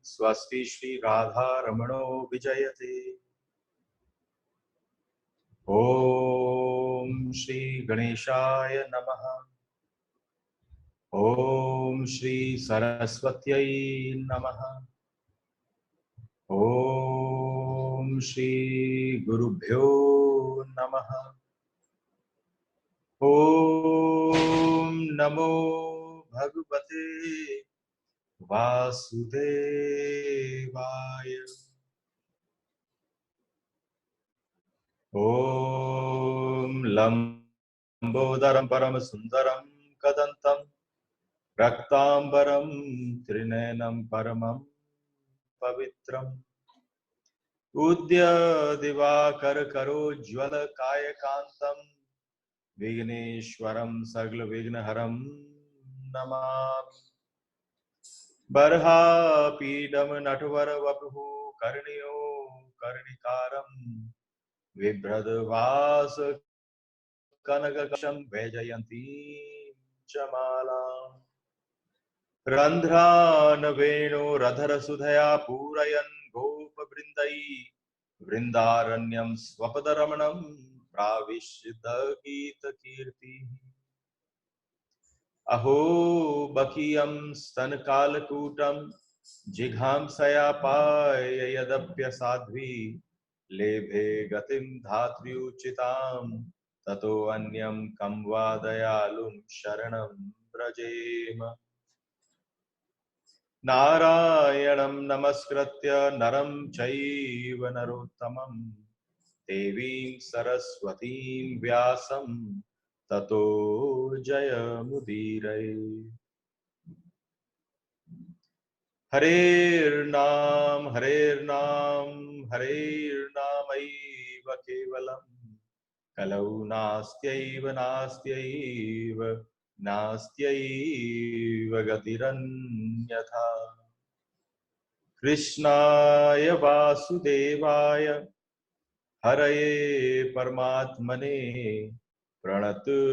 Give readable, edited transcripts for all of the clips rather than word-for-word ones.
स्वस्ति श्री राधा रमणो विजयते। ओम श्री गणेशाय नमः। ओम श्री सरस्वत्यै नमः। ओम श्री गुरुभ्यो नमः। ओम नमो भगवते वासुदेवाय। ओम लंबोदरम परम सुंदरम कदंतम रक्तांबरम त्रिनयनम परमं पवित्रम उद्य दिवाकर करोज्ज्वल कायकांतम विघ्नेश्वरम सगल विघ्नहरम नमामि। बर्हापीडम नटवर वपुः कर्णियो कर्णिकारं बिभ्रद्वास कनककशं वैजयन्तीं च मालाम्। रन्ध्रान् वेणोरधरसुधया पूरयन् गोपवृन्दै वृन्दारण्यं स्वपदरमणं प्राविश्य गीतकीर्तिः। अहो बकीयं स्तनकालकूटं जिघांसया पाय यदप्यसाध्वी लेभे गतिं धात्र्युचितां ततो अन्यं कं वा दयालुं शरणं व्रजेम। नारायणं नमस्कृत्य नरं चैव नरोत्तमं देवीं सरस्वतीं व्यासं ततो जयमुदीरये। हरेर्नाम हरेर्नामैव केवलं कलौ नास्त्यैव नास्त्यैव नास्त्यैव गतिरन्यथा। कृष्णाय वासुदेवाय हरये परमात्मने प्रणतक्लेशनाशाय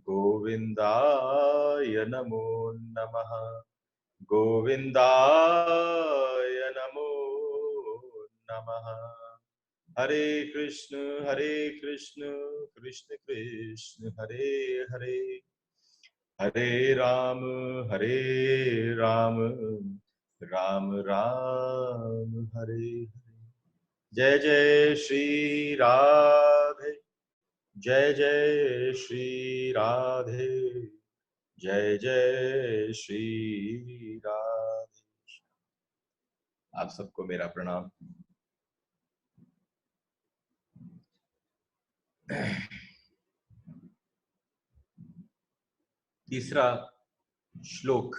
गोविन्दाय नमो नमः। गोविन्दाय नमो नमः। हरे कृष्ण कृष्ण कृष्ण हरे हरे, हरे राम राम राम हरे हरे। जय जय श्री राधे, जय जय श्री राधे, जय जय श्री राधे। आप सबको मेरा प्रणाम। तीसरा श्लोक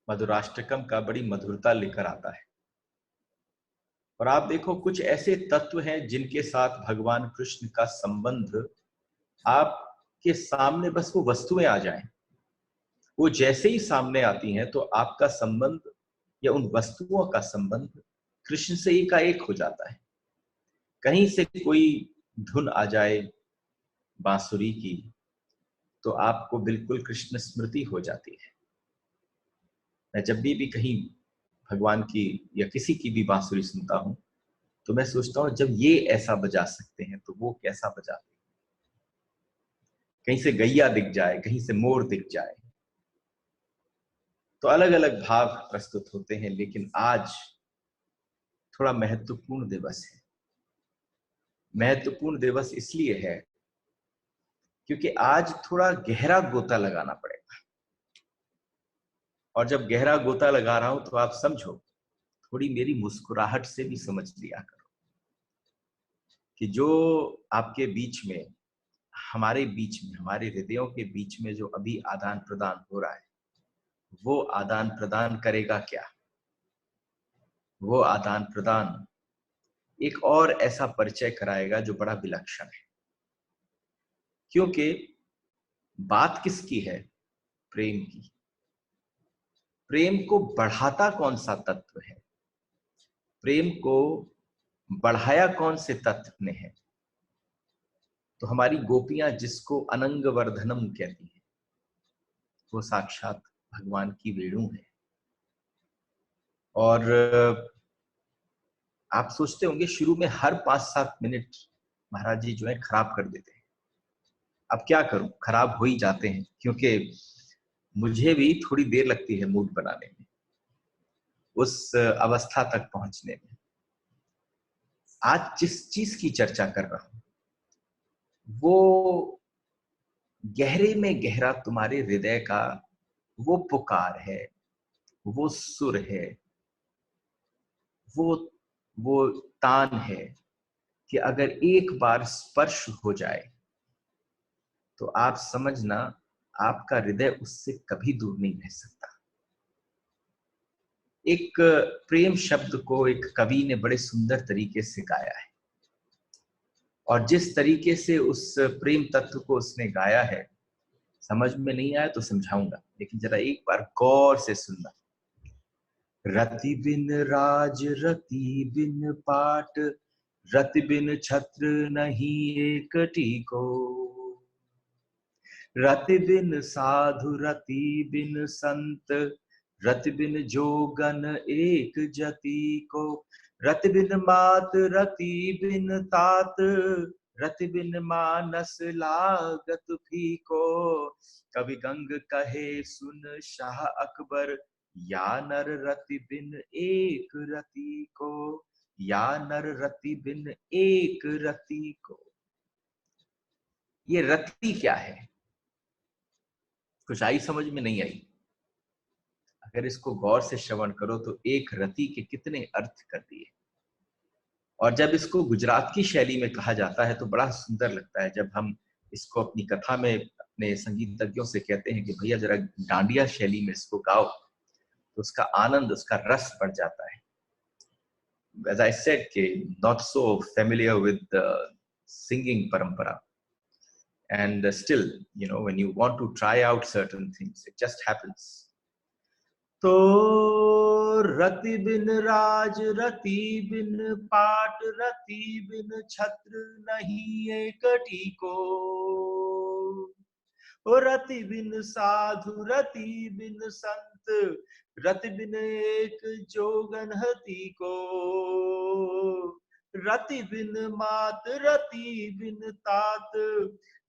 मधुराष्टकम का बड़ी मधुरता लेकर आता है। और आप देखो, कुछ ऐसे तत्व हैं जिनके साथ भगवान कृष्ण का संबंध आपके सामने बस वो वस्तुएं आ जाएं, वो जैसे ही सामने आती हैं तो आपका संबंध या उन वस्तुओं का संबंध कृष्ण से ही का एक हो जाता है। कहीं से कोई धुन आ जाए बांसुरी की तो आपको बिल्कुल कृष्ण स्मृति हो जाती है। मैं जब भी कहीं भगवान की या किसी की भी बांसुरी सुनता हूं तो मैं सोचता हूं जब ये ऐसा बजा सकते हैं तो वो कैसा बजाते हैं। कहीं से गैया दिख जाए, कहीं से मोर दिख जाए, तो अलग अलग भाव प्रस्तुत होते हैं। लेकिन आज थोड़ा महत्वपूर्ण दिवस है। महत्वपूर्ण दिवस इसलिए है क्योंकि आज थोड़ा गहरा गोता लगाना पड़ेगा। और जब गहरा गोता लगा रहा हूं तो आप समझो, थोड़ी मेरी मुस्कुराहट से भी समझ लिया करो कि जो आपके बीच में, हमारे बीच में, हमारे हृदयों के बीच में जो अभी आदान प्रदान हो रहा है, वो आदान प्रदान करेगा क्या? वो आदान प्रदान एक और ऐसा परिचय कराएगा जो बड़ा विलक्षण है। क्योंकि बात किसकी है? प्रेम की। प्रेम को बढ़ाता कौन सा तत्व है? प्रेम को बढ़ाया कौन से तत्व ने है? तो हमारी गोपियां जिसको अनंग वर्धनम कहती हैं, वो साक्षात भगवान की वेणु है। और आप सोचते होंगे शुरू में हर 5-7 मिनट महाराज जी जो है खराब कर देते हैं। अब क्या करूं, खराब हो ही जाते हैं, क्योंकि मुझे भी थोड़ी देर लगती है मूड बनाने में, उस अवस्था तक पहुंचने में। आज जिस चीज की चर्चा कर रहा हूं वो गहरे में गहरा तुम्हारे हृदय का वो पुकार है, वो सुर है, वो वो तान है कि अगर एक बार स्पर्श हो जाए तो आप समझना आपका हृदय उससे कभी दूर नहीं रह सकता। एक प्रेम शब्द को एक कवि ने बड़े सुंदर तरीके से गाया है, और जिस तरीके से उस प्रेम तत्व को उसने गाया है, समझ में नहीं आया तो समझाऊंगा, लेकिन जरा एक बार गौर से सुनना। रति बिन राज रति बिन पाट, रति बिन छत्र नहीं एकटी को, रति बिन साधु रति बिन संत, रति बिन जोगन एक जति को, रति बिन मात रति बिन तात, रति बिन मानस लागत फीको। कवि गंग कहे सुन शाह अकबर, या नर रति बिन एक रति को, या नर रति बिन एक रति को। ये रति क्या है? कुछ आई समझ में नहीं आई? अगर इसको गौर से श्रवण करो तो एक रति के कितने अर्थ कर दिए। और जब इसको गुजरात की शैली में कहा जाता है तो बड़ा सुंदर लगता है। जब हम इसको अपनी कथा में अपने संगीतज्ञों से कहते हैं कि भैया जरा डांडिया शैली में इसको गाओ, तो उसका आनंद, उसका रस बढ़ जाता है। As I said, not so familiar with the singing parampara. And still, when you want to try out certain things, it just happens. तो रति बिन राज रति बिन पाट, रति बिन छत्र नहीं एकटी को, रति बिन साधु रति बिन संत, रति बिन एक जोगन हति को, रति बिन मात रति बिन तात,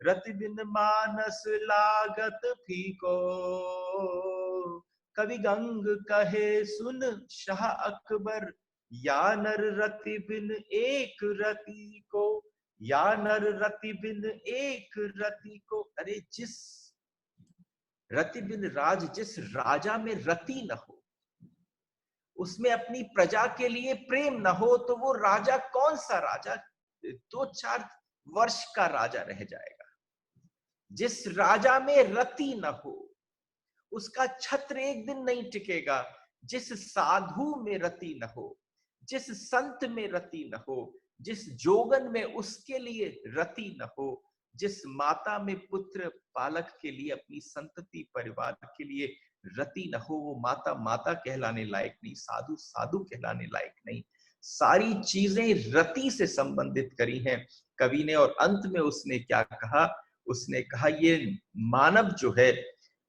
रति बिन मानस लागत फीको। कवि गंग कहे सुन शाह अकबर, या नर रति बिन एक रति को, या नर रति बिन एक रति को। अरे जिस रति बिन राज, जिस राजा में रति न हो, उसमें अपनी प्रजा के लिए प्रेम न हो, तो वो राजा कौन सा राजा 2-4 वर्ष का राजा रह जाएगा। जिस राजा में रति न हो उसका छत्र एक दिन नहीं टिकेगा। जिस साधु में रति न हो, जिस संत में रति न हो, जिस जोगन में उसके लिए रति न हो, जिस माता में पुत्र पालक के लिए, अपनी संतति परिवार के लिए रति न हो, वो माता माता कहलाने लायक नहीं, साधु साधु कहलाने लायक नहीं। सारी चीजें रति से संबंधित करी हैं कवि ने। और अंत में उसने क्या कहा? उसने कहा ये मानव जो है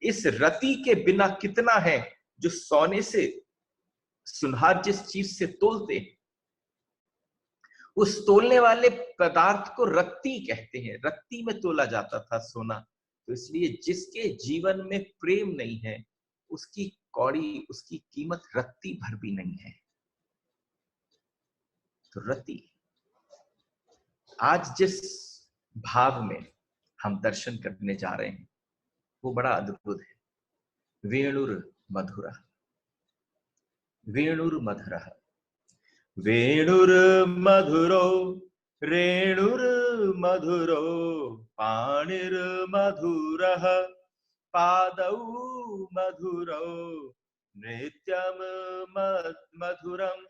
इस रति के बिना कितना है, जो सोने से सुनहर जिस चीज से तोलते हैं, उस तोलने वाले पदार्थ को रत्ती कहते हैं। रत्ती में तोला जाता था सोना। तो इसलिए जिसके जीवन में प्रेम नहीं है, उसकी कौड़ी, उसकी कीमत रत्ती भर भी नहीं है। तो रति, आज जिस भाव में हम दर्शन करने जा रहे हैं वो बड़ा अद्भुत है। वेणुर मधुरा, वेणुर मधुरा, वेणुर मधुरो रेणुर मधुरो, पाणिर मधुरः पादौ मधुरो, नृत्यम मधुरम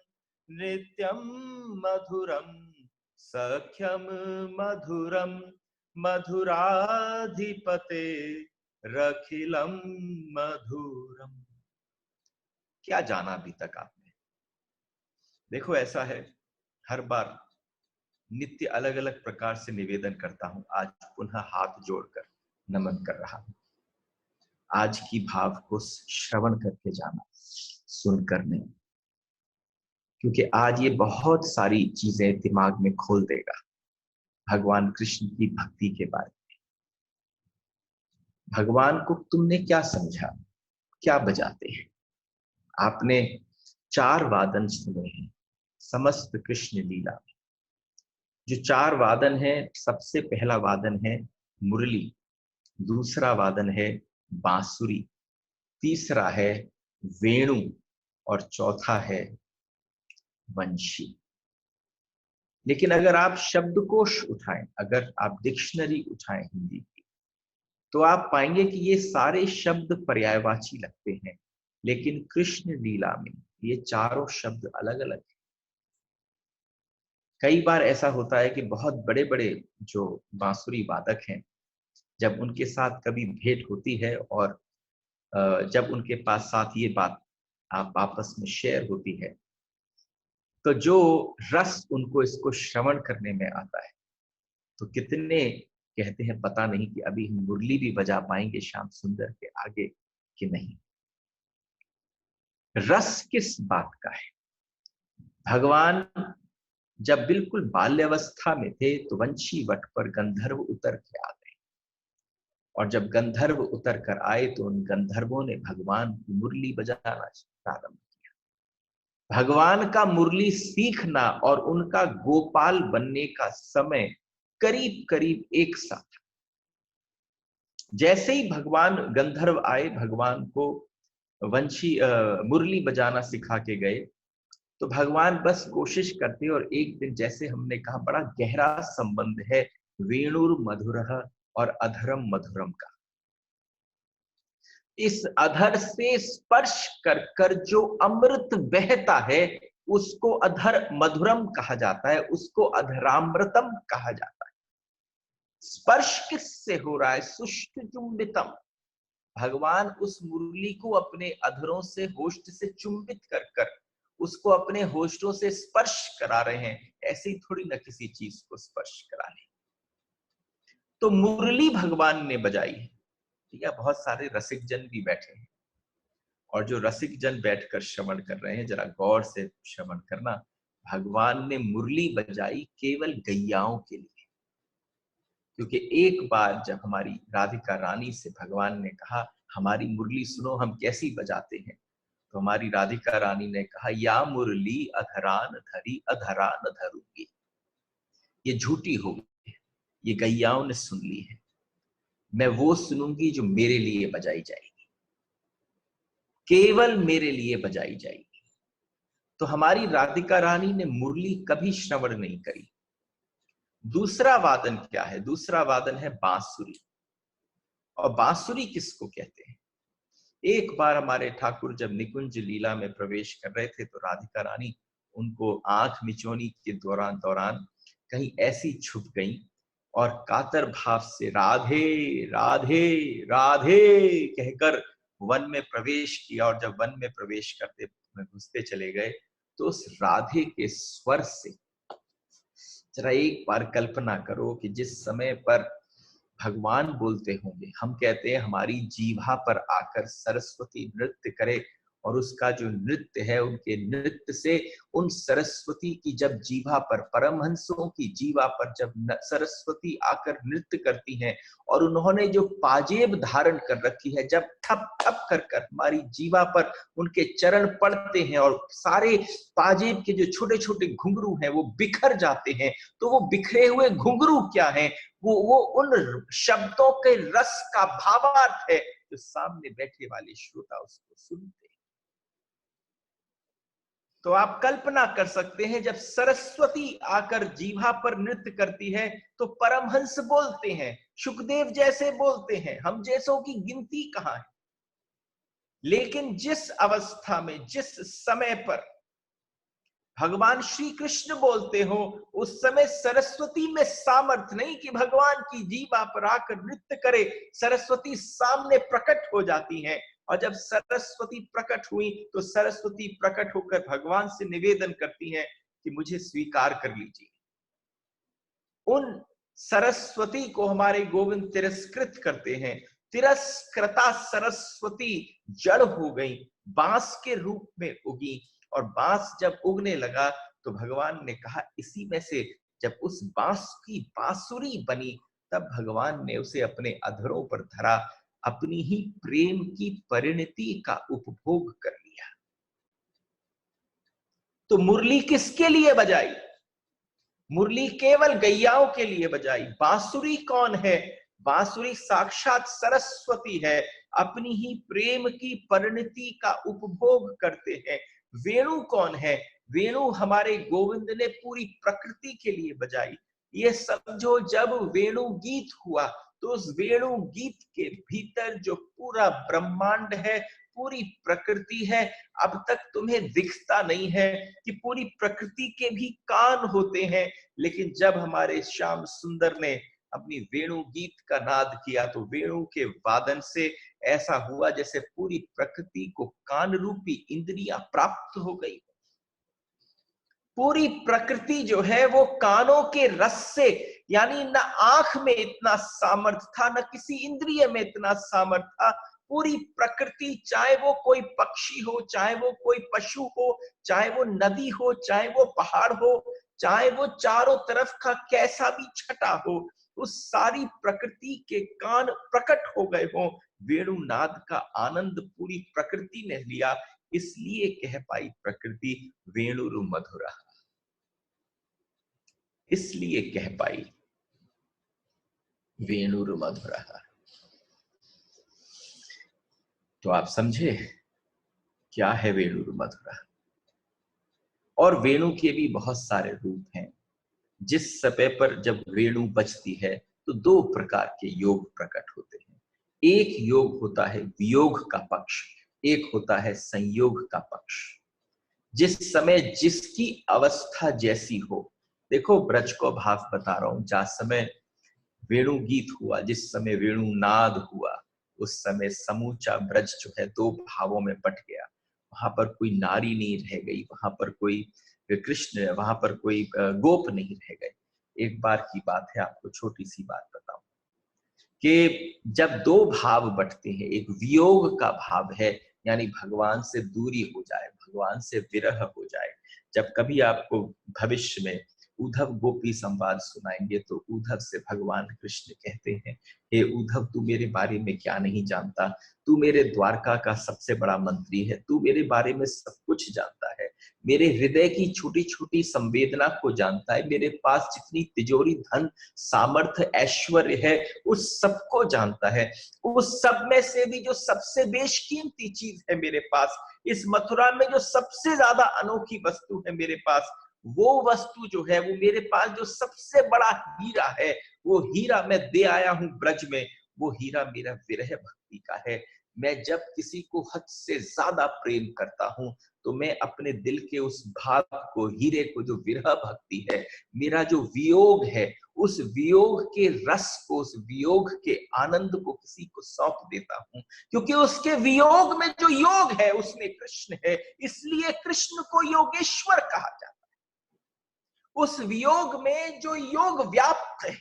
नृत्यम मधुरम, सख्यम मधुरम मधुराधिपते रखिलम मधुरम। क्या जाना अभी तक आपने? देखो ऐसा है, हर बार नित्य अलग अलग प्रकार से निवेदन करता हूं। आज पुनः हाथ जोड़कर नमन कर रहा हूं। आज की भाव को श्रवण करके जाना, सुनकर नहीं, क्योंकि आज ये बहुत सारी चीजें दिमाग में खोल देगा भगवान कृष्ण की भक्ति के बारे में। भगवान को तुमने क्या समझा, क्या बजाते हैं? आपने 4 वादन सुने हैं समस्त कृष्ण लीला में। जो 4 वादन है, सबसे पहला वादन है मुरली, दूसरा वादन है बांसुरी, तीसरा है वेणु और चौथा है वंशी। लेकिन अगर आप शब्दकोश उठाएं, अगर आप डिक्शनरी उठाएं हिंदी की, तो आप पाएंगे कि ये सारे शब्द पर्यायवाची लगते हैं, लेकिन कृष्ण लीला में ये चारों शब्द अलग अलग हैं। कई बार ऐसा होता है कि बहुत बड़े बड़े जो बांसुरी वादक हैं, जब उनके साथ कभी भेंट होती है और जब उनके पास साथ ये बात आप आपस में शेयर होती है, तो जो रस उनको इसको श्रवण करने में आता है, तो कितने कहते हैं पता नहीं कि अभी हम मुरली भी बजा पाएंगे श्याम सुंदर के आगे कि नहीं। रस किस बात का है? भगवान जब बिल्कुल बाल्यावस्था में थे तो वंशी वट पर गंधर्व उतर के आ गए, और जब गंधर्व उतर कर आए तो उन गंधर्वों ने भगवान की मुरली बजाना प्रारंभ किया। भगवान का मुरली सीखना और उनका गोपाल बनने का समय करीब करीब एक सा था। जैसे ही भगवान गंधर्व आए, भगवान को वंशी मुरली बजाना सिखा के गए, तो भगवान बस कोशिश करते, और एक दिन जैसे हमने कहा बड़ा गहरा संबंध है वेणुर मधुरः और अधरम मधुरम का। इस अधर से स्पर्श कर कर जो अमृत बहता है उसको अधर मधुरम कहा जाता है, उसको अधरामृतम कहा जाता है। स्पर्श किससे हो रहा है? सुष्ट चुंबितम। भगवान उस मुरली को अपने अधरों से, होष्ट से चुंबित कर कर उसको अपने होष्टों से स्पर्श करा रहे हैं। ऐसे ही थोड़ी ना किसी चीज को स्पर्श करा ले। तो मुरली भगवान ने बजाई है। ठीक है, बहुत सारे रसिक जन भी बैठे हैं, और जो रसिक जन बैठकर श्रवण कर रहे हैं, जरा गौर से श्रवण करना। भगवान ने मुरली बजाई केवल गैयाओं के लिए, क्योंकि एक बार जब हमारी राधिका रानी से भगवान ने कहा हमारी मुरली सुनो हम कैसी बजाते हैं, तो हमारी राधिका रानी ने कहा या मुरली अधरान धरी अधरान धरूंगी। ये झूठी हो गई, ये गैयाओं ने सुन ली है, मैं वो सुनूंगी जो मेरे लिए बजाई जाएगी, केवल मेरे लिए बजाई जाएगी। तो हमारी राधिका रानी ने मुरली कभी श्रवण नहीं करी। दूसरा वादन क्या है? दूसरा वादन है बांसुरी। और बांसुरी किसको कहते हैं? एक बार हमारे ठाकुर जब निकुंज लीला में प्रवेश कर रहे थे, तो राधिका रानी उनको आंख मिचौनी के दौरान कहीं ऐसी छुप गई और कातर भाव से राधे राधे राधे कहकर वन में प्रवेश किया। और जब वन में प्रवेश करते घुसते चले गए, तो उस राधे के स्वर से जरा एक बार कल्पना करो कि जिस समय पर भगवान बोलते होंगे, हम कहते हैं हमारी जीभा पर आकर सरस्वती नृत्य करे, और उसका जो नृत्य है, उनके नृत्य से उन सरस्वती की जब जीभा पर, परमहंसों की जीभा पर जब सरस्वती आकर नृत्य करती हैं, और उन्होंने जो पाजेब धारण कर रखी है, जब ठप ठप कर कर हमारी जीभा पर उनके चरण पड़ते हैं और सारे पाजेब के जो छोटे छोटे घुंघरू हैं वो बिखर जाते हैं, तो वो बिखरे हुए घुंघरू क्या हैं? वो उन शब्दों के रस का भावार्थ है जो सामने बैठे वाले श्रोता उसको सुनते। तो आप कल्पना कर सकते हैं, जब सरस्वती आकर जीभा पर नृत्य करती है तो परमहंस बोलते हैं, सुखदेव जैसे बोलते हैं, हम जैसों की गिनती कहां है। लेकिन जिस अवस्था में, जिस समय पर भगवान श्री कृष्ण बोलते हो, उस समय सरस्वती में सामर्थ्य नहीं कि भगवान की जीभा पर आकर नृत्य करे। सरस्वती सामने प्रकट हो जाती हैं, और जब सरस्वती प्रकट हुई तो सरस्वती प्रकट होकर भगवान से निवेदन करती हैं कि मुझे स्वीकार कर लीजिए। उन सरस्वती को हमारे गोविंद तिरस्कृत करते हैं, तिरस्कृता सरस्वती जड़ हो गई, बांस के रूप में उगी। और बांस जब उगने लगा तो भगवान ने कहा इसी में से जब उस बांस की बांसुरी बनी, तब भगवान ने उसे अपने अधरों पर धरा, अपनी ही प्रेम की परिणति का उपभोग कर लिया। तो मुरली किसके लिए बजाई? मुरली केवल गैयाओं के लिए बजाई। बांसुरी कौन है? बांसुरी साक्षात सरस्वती है, अपनी ही प्रेम की परिणति का उपभोग करते हैं। वेणु कौन है? वेणु हमारे गोविंद ने पूरी प्रकृति के लिए बजाई। ये समझो जब वेणु गीत हुआ तो उस वेणु गीत के भीतर जो पूरा ब्रह्मांड है, पूरी प्रकृति है। अब तक तुम्हें दिखता नहीं है कि पूरी प्रकृति के भी कान होते हैं, लेकिन जब हमारे श्याम सुंदर ने अपनी वेणु गीत का नाद किया तो वेणु के वादन से ऐसा हुआ जैसे पूरी प्रकृति को कान रूपी इंद्रियां प्राप्त हो गई। पूरी प्रकृति जो है वो कानों के रस से, यानी न आंख में इतना सामर्थ्य था, न किसी इंद्रिय में इतना सामर्थ्य था। पूरी प्रकृति, चाहे वो कोई पक्षी हो, चाहे वो कोई पशु हो, चाहे वो नदी हो, चाहे वो पहाड़ हो, चाहे वो चारों तरफ का कैसा भी छटा हो, उस सारी प्रकृति के कान प्रकट हो गए हों। वेणुनाद का आनंद पूरी प्रकृति ने लिया, इसलिए कह पाई प्रकृति वेणुरु मधुरा, इसलिए कह पाई वेणुरु मधुरा। तो आप समझे क्या है वेणुरु मधुरा। और वेणु के भी बहुत सारे रूप हैं। जिस समय पर जब वेणु बजती है तो दो प्रकार के योग प्रकट होते हैं। एक योग होता है वियोग का पक्ष, एक होता है संयोग का पक्ष। जिस समय जिसकी अवस्था जैसी हो, देखो ब्रज को भाव बता रहा हूं, जिस समय वेणु गीत हुआ, जिस समय वेणु नाद हुआ, उस समय समूचा ब्रज जो है दो भावों में बट गया। वहां पर कोई नारी नहीं रह गई, वहां पर कोई कृष्ण, वहां पर कोई गोप नहीं रह गए। एक बार की बात है, आपको छोटी सी बात बताऊं कि जब दो भाव बटते हैं, एक वियोग का भाव है, यानी भगवान से दूरी हो जाए, भगवान से विरह हो जाए। जब कभी आपको भविष्य में उद्धव गोपी संवाद सुनाएंगे तो उद्धव से भगवान कृष्ण कहते हैं, हे उद्धव, तू मेरे बारे में क्या नहीं जानता, तू मेरे द्वारका का सबसे बड़ा मंत्री है, तू मेरे बारे में सब कुछ जानता है, मेरे हृदय की छोटी छोटी संवेदना को जानता है, मेरे पास जितनी तिजोरी धन सामर्थ्य ऐश्वर्य है उस सबको जानता है। उस सब में से भी जो सबसे बेशकीमती चीज है मेरे पास, इस मथुरा में जो सबसे ज्यादा अनोखी वस्तु है मेरे पास, वो वस्तु जो है, वो मेरे पास जो सबसे बड़ा हीरा है, वो हीरा मैं दे आया हूं ब्रज में। वो हीरा मेरा विरह भक्ति का है। मैं जब किसी को हद से ज्यादा प्रेम करता हूं तो मैं अपने दिल के उस भाव को, हीरे को, जो विरह भक्ति है, मेरा जो वियोग है, उस वियोग के रस को, उस वियोग के आनंद को किसी को सौंप देता हूं। क्योंकि उसके वियोग में जो योग है उसमें कृष्ण है, इसलिए कृष्ण को योगेश्वर कहा जाता है। उस वियोग में जो योग व्याप्त है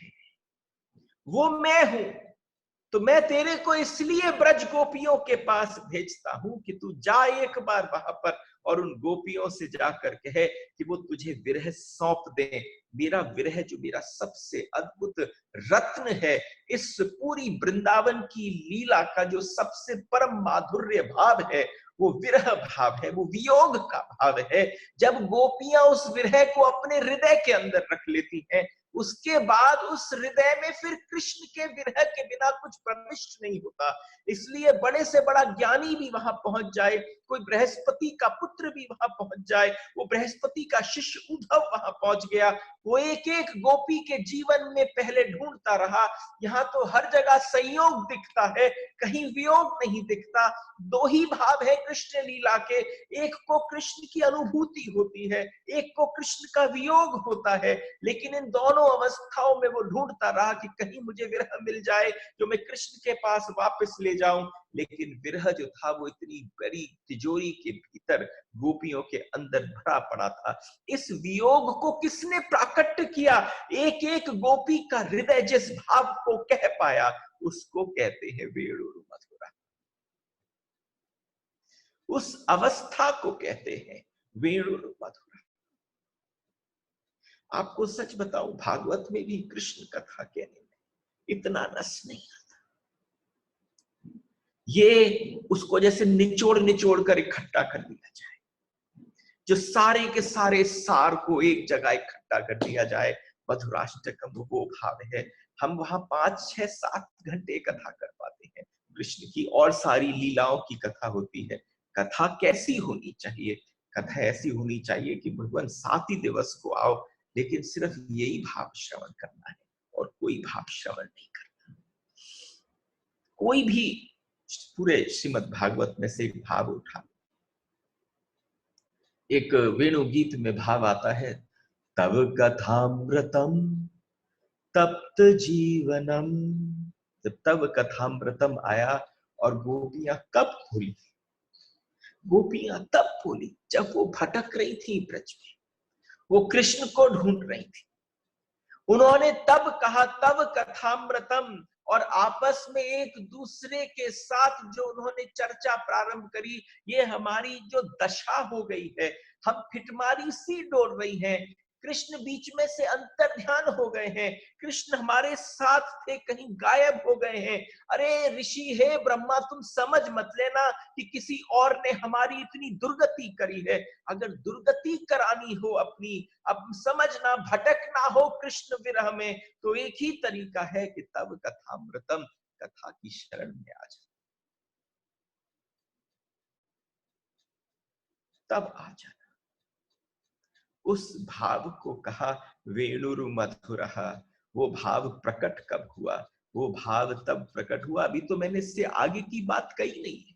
वो मैं हूं। तो मैं तेरे को इसलिए ब्रज गोपियों के पास भेजता हूं कि तू जा एक बार वहां पर और उन गोपियों से जाकर कहे कि वो तुझे विरह सौंप दे। मेरा विरह जो मेरा सबसे अद्भुत रत्न है, इस पूरी वृंदावन की लीला का जो सबसे परम माधुर्य भाव है, वो विरह भाव है, वो वियोग का भाव है। जब गोपियां उस विरह को अपने हृदय के अंदर रख लेती हैं, उसके बाद उस हृदय में फिर कृष्ण के विरह के बिना कुछ प्रविष्ट नहीं होता। इसलिए बड़े से बड़ा ज्ञानी भी वहां पहुंच जाए, कोई बृहस्पति का पुत्र भी वहां पहुंच जाए, वो बृहस्पति का शिष्य उद्धव वहां पहुंच गया, वो एक एक गोपी के जीवन में पहले ढूंढता रहा। यहाँ तो हर जगह संयोग दिखता है, कहीं वियोग नहीं दिखता। दो ही भाव है कृष्ण लीला के, एक को कृष्ण की अनुभूति होती है, एक को कृष्ण का वियोग होता है, लेकिन इन दोनों दोनों अवस्थाओं में वो ढूंढता रहा कि कहीं मुझे विरह मिल जाए जो मैं कृष्ण के पास वापस ले जाऊं। लेकिन विरह जो था वो इतनी बड़ी तिजोरी के भीतर गोपियों के अंदर भरा पड़ा था। इस वियोग को किसने प्राकट्य किया? एक एक गोपी का हृदय जिस भाव को कह पाया उसको कहते हैं वेणुरु मधुरा। उस अवस्था को कहते हैं वेणुरु मधुरा। आपको सच बताऊं, भागवत में भी कृष्ण कथा कहने में इतना रस नहीं आता। ये उसको जैसे निचोड़ निचोड़ कर इकट्ठा कर दिया जाए, जो सारे के सारे सार को एक जगह इकट्ठा कर दिया जाए। मधुराष्टकम वो भाव है। हम वहां 5, 6, 7 घंटे कथा कर पाते हैं कृष्ण की, और सारी लीलाओं की कथा होती है। कथा कैसी होनी चाहिए? कथा ऐसी होनी चाहिए कि भगवान 7 ही दिवस को आओ, लेकिन सिर्फ यही भाव श्रवण करना है और कोई भाव श्रवण नहीं करना। कोई भी पूरे श्रीमद् भागवत में से एक भाव उठा। एक वेणु गीत में भाव आता है, तव कथामृतम तप्त जीवनम। जब तव कथामृतम आया और गोपियां कब भूली? गोपियां तब भूली जब वो भटक रही थी ब्रज में, वो कृष्ण को ढूंढ रही थी। उन्होंने तब कहा तव कथामृतम, और आपस में एक दूसरे के साथ जो उन्होंने चर्चा प्रारंभ करी, ये हमारी जो दशा हो गई है, हम फिटमारी सी डोल रही हैं। कृष्ण बीच में से अंतर ध्यान हो गए हैं, कृष्ण हमारे साथ थे कहीं गायब हो गए हैं। अरे ऋषि हे ब्रह्मा, तुम समझ मत लेना कि किसी और ने हमारी इतनी दुर्गति करी है। अगर दुर्गति करानी हो अपनी, अब समझना भटकना हो कृष्ण विरह में, तो एक ही तरीका है कि तब कथामृतम, कथा की शरण में आ जा, तब आ जाना। उस भाव को कहा वेणुरु मधुरः। वो भाव प्रकट कब हुआ? वो भाव तब प्रकट हुआ, अभी तो मैंने इससे आगे की बात कही नहीं है।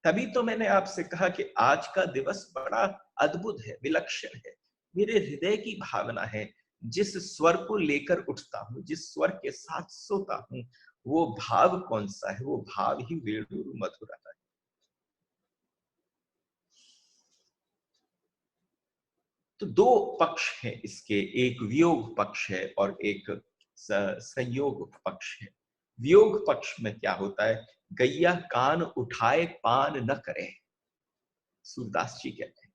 तभी तो मैंने आपसे कहा कि आज का दिवस बड़ा अद्भुत है, विलक्षण है। मेरे हृदय की भावना है, जिस स्वर को लेकर उठता हूं, जिस स्वर के साथ सोता हूं, वो भाव कौन सा है? वो भाव ही वेणुरु मधुरा है। तो दो पक्ष हैं इसके, एक वियोग पक्ष है और एक संयोग पक्ष है। वियोग पक्ष में क्या होता है? गैया कान उठाए पान न करे, सूरदास जी कहते हैं।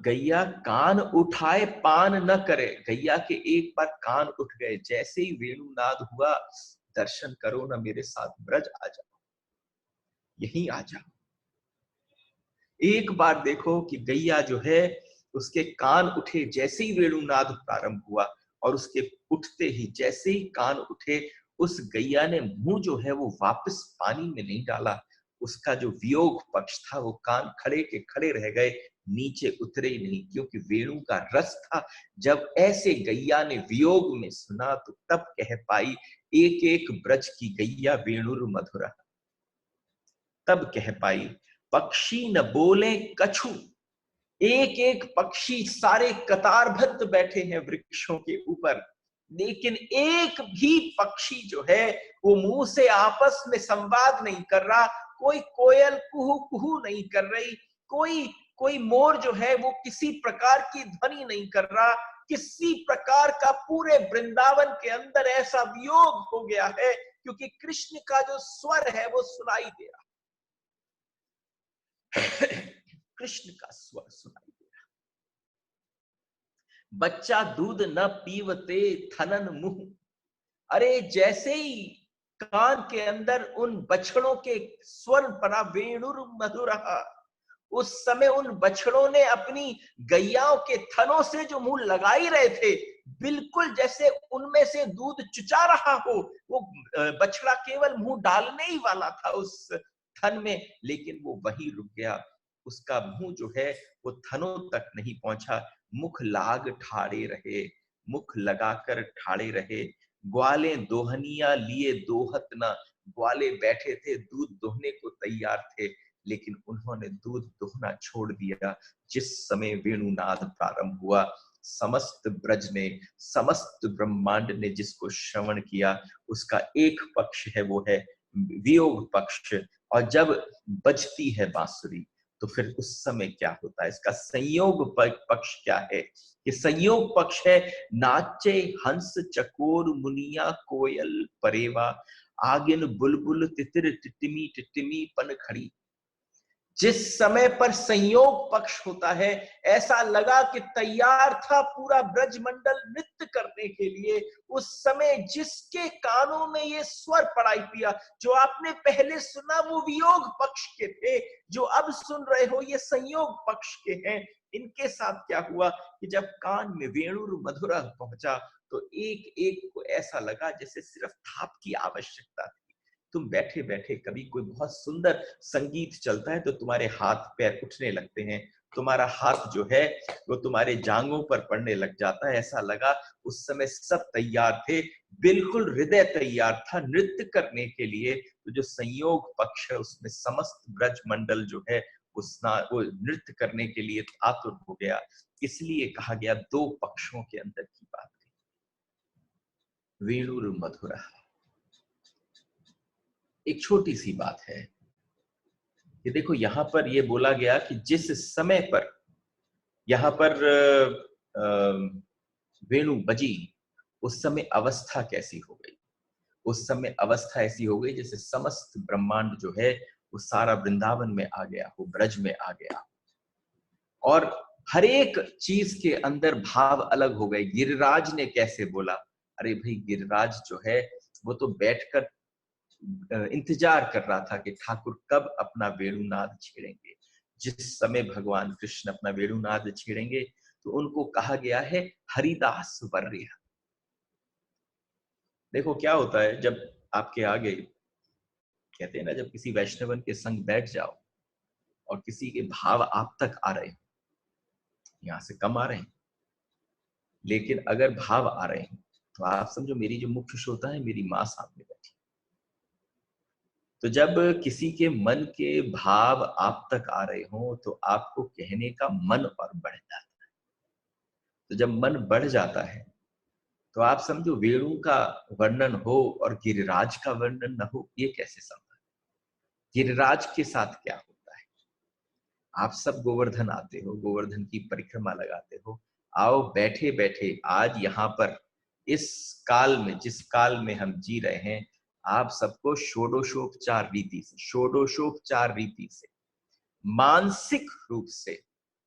गैया कान उठाए पान न करे। गैया के एक बार कान उठ गए, जैसे ही वेणुनाद हुआ, दर्शन करो ना मेरे साथ, ब्रज आ जाओ, यहीं आ जाओ। एक बार देखो कि गैया जो है, उसके कान उठे जैसे ही वेणुनाद प्रारंभ हुआ, और उसके उठते ही जैसे ही कान उठे, उस गैया ने मुंह जो है वो वापस पानी में नहीं डाला। उसका जो वियोग पक्ष था, वो कान खड़े के खड़े रह गए, नीचे उतरे ही नहीं, क्योंकि वेणु का रस था। जब ऐसे गैया ने वियोग में सुना, तो तब कह पाई एक एक ब्रज की गैया वेणुर मधुरा। तब कह पाई पक्षी न बोले कछु। एक एक पक्षी सारे कतारबद्ध बैठे हैं वृक्षों के ऊपर, लेकिन एक भी पक्षी जो है वो मुंह से आपस में संवाद नहीं कर रहा। कोई कोयल कुहू कुहू नहीं कर रही, कोई कोई मोर जो है वो किसी प्रकार की ध्वनि नहीं कर रहा। किसी प्रकार का पूरे वृंदावन के अंदर ऐसा वियोग हो गया है, क्योंकि कृष्ण का जो स्वर है वो सुनाई दे रहा। कृष्ण का स्वर सुनाई दे रहा। बच्चा दूध न पीवते थनन मुंह। अरे जैसे ही कान के अंदर उन बछड़ों के स्वर पड़ा वेणुर मधुरहा, उस समय उन बछड़ों ने अपनी गैयाओं के थनों से जो मुंह लगा ही रहे थे, बिल्कुल जैसे उनमें से दूध चुचा रहा हो। वो बछड़ा केवल मुंह डालने ही वाला था उस थन में, लेकिन वो वहीं रुक गया। उसका मुंह जो है वो थनों तक नहीं पहुंचा। मुख लाग ठाड़े रहे, मुख लगाकर ठाड़े रहे। ग्वाले दोहनिया लिए दोहत न। ग्वाले बैठे थे, दूध दोहने को तैयार थे, लेकिन उन्होंने दूध दोहना छोड़ दिया। जिस समय वेणुनाद प्रारंभ हुआ, समस्त ब्रज ने, समस्त ब्रह्मांड ने जिसको श्रवण किया, उसका एक पक्ष है, वो है वियोग पक्ष। और जब बजती है बांसुरी तो फिर उस समय क्या होता है, इसका संयोग पक्ष क्या है? ये संयोग पक्ष है, नाचे हंस चकोर मुनिया कोयल परेवा, आगिन बुलबुल तितिर टिटिमी टिटिमी पन खड़ी। जिस समय पर संयोग पक्ष होता है, ऐसा लगा कि तैयार था पूरा ब्रजमंडल नृत्य करने के लिए। उस समय जिसके कानों में ये स्वर पड़ाई दिया, जो आपने पहले सुना वो वियोग पक्ष के थे, जो अब सुन रहे हो ये संयोग पक्ष के हैं। इनके साथ क्या हुआ कि जब कान में वेणुर मधुर पहुंचा तो एक एक को ऐसा लगा जैसे सिर्फ थाप की आवश्यकता थी। तुम बैठे बैठे कभी कोई बहुत सुंदर संगीत चलता है तो तुम्हारे हाथ पैर उठने लगते हैं, तुम्हारा हाथ जो है वो तुम्हारे जांघों पर पड़ने लग जाता है। ऐसा लगा उस समय सब तैयार थे, बिल्कुल हृदय तैयार था नृत्य करने के लिए। तो जो संयोग पक्ष है उसमें समस्त ब्रज मंडल जो है वो नृत्य करने के लिए आतुर हो गया। इसलिए कहा गया दो पक्षों के अंदर की बात है, वेणुर मधुरा। एक छोटी सी बात है कि देखो यहां पर यह बोला गया कि जिस समय पर यहां पर वेणु बजी, उस समय अवस्था कैसी हो गई? उस समय अवस्था ऐसी हो गई जैसे समस्त ब्रह्मांड जो है वो सारा वृंदावन में आ गया हो, ब्रज में आ गया, और हर एक चीज के अंदर भाव अलग हो गए। गिरिराज ने कैसे बोला? अरे भाई, गिरिराज जो है वो तो बैठकर इंतजार कर रहा था कि ठाकुर कब अपना वेणुनाद छेड़ेंगे। जिस समय भगवान कृष्ण अपना वेणुनाद छेड़ेंगे तो उनको कहा गया है हरिदास वर्य। देखो क्या होता है जब आपके आगे, कहते हैं ना, जब किसी वैष्णवन के संग बैठ जाओ और किसी के भाव आप तक आ रहे हैं, यहां से कम आ रहे हैं, लेकिन अगर भाव आ रहे हैं तो आप समझो मेरी जो मुख्य श्रोता है मेरी मां सामने बैठी। तो जब किसी के मन के भाव आप तक आ रहे हो तो आपको कहने का मन और बढ़ जाता है। तो जब मन बढ़ जाता है तो आप समझो वेणु का वर्णन हो और गिरिराज का वर्णन न हो, ये कैसे संभव? गिरिराज के साथ क्या होता है? आप सब गोवर्धन आते हो, गोवर्धन की परिक्रमा लगाते हो, आओ बैठे बैठे आज यहाँ पर इस काल में, जिस काल में हम जी रहे हैं, आप सबको षोडशोपचार रीति से, षोडशोपचार रीति से मानसिक रूप से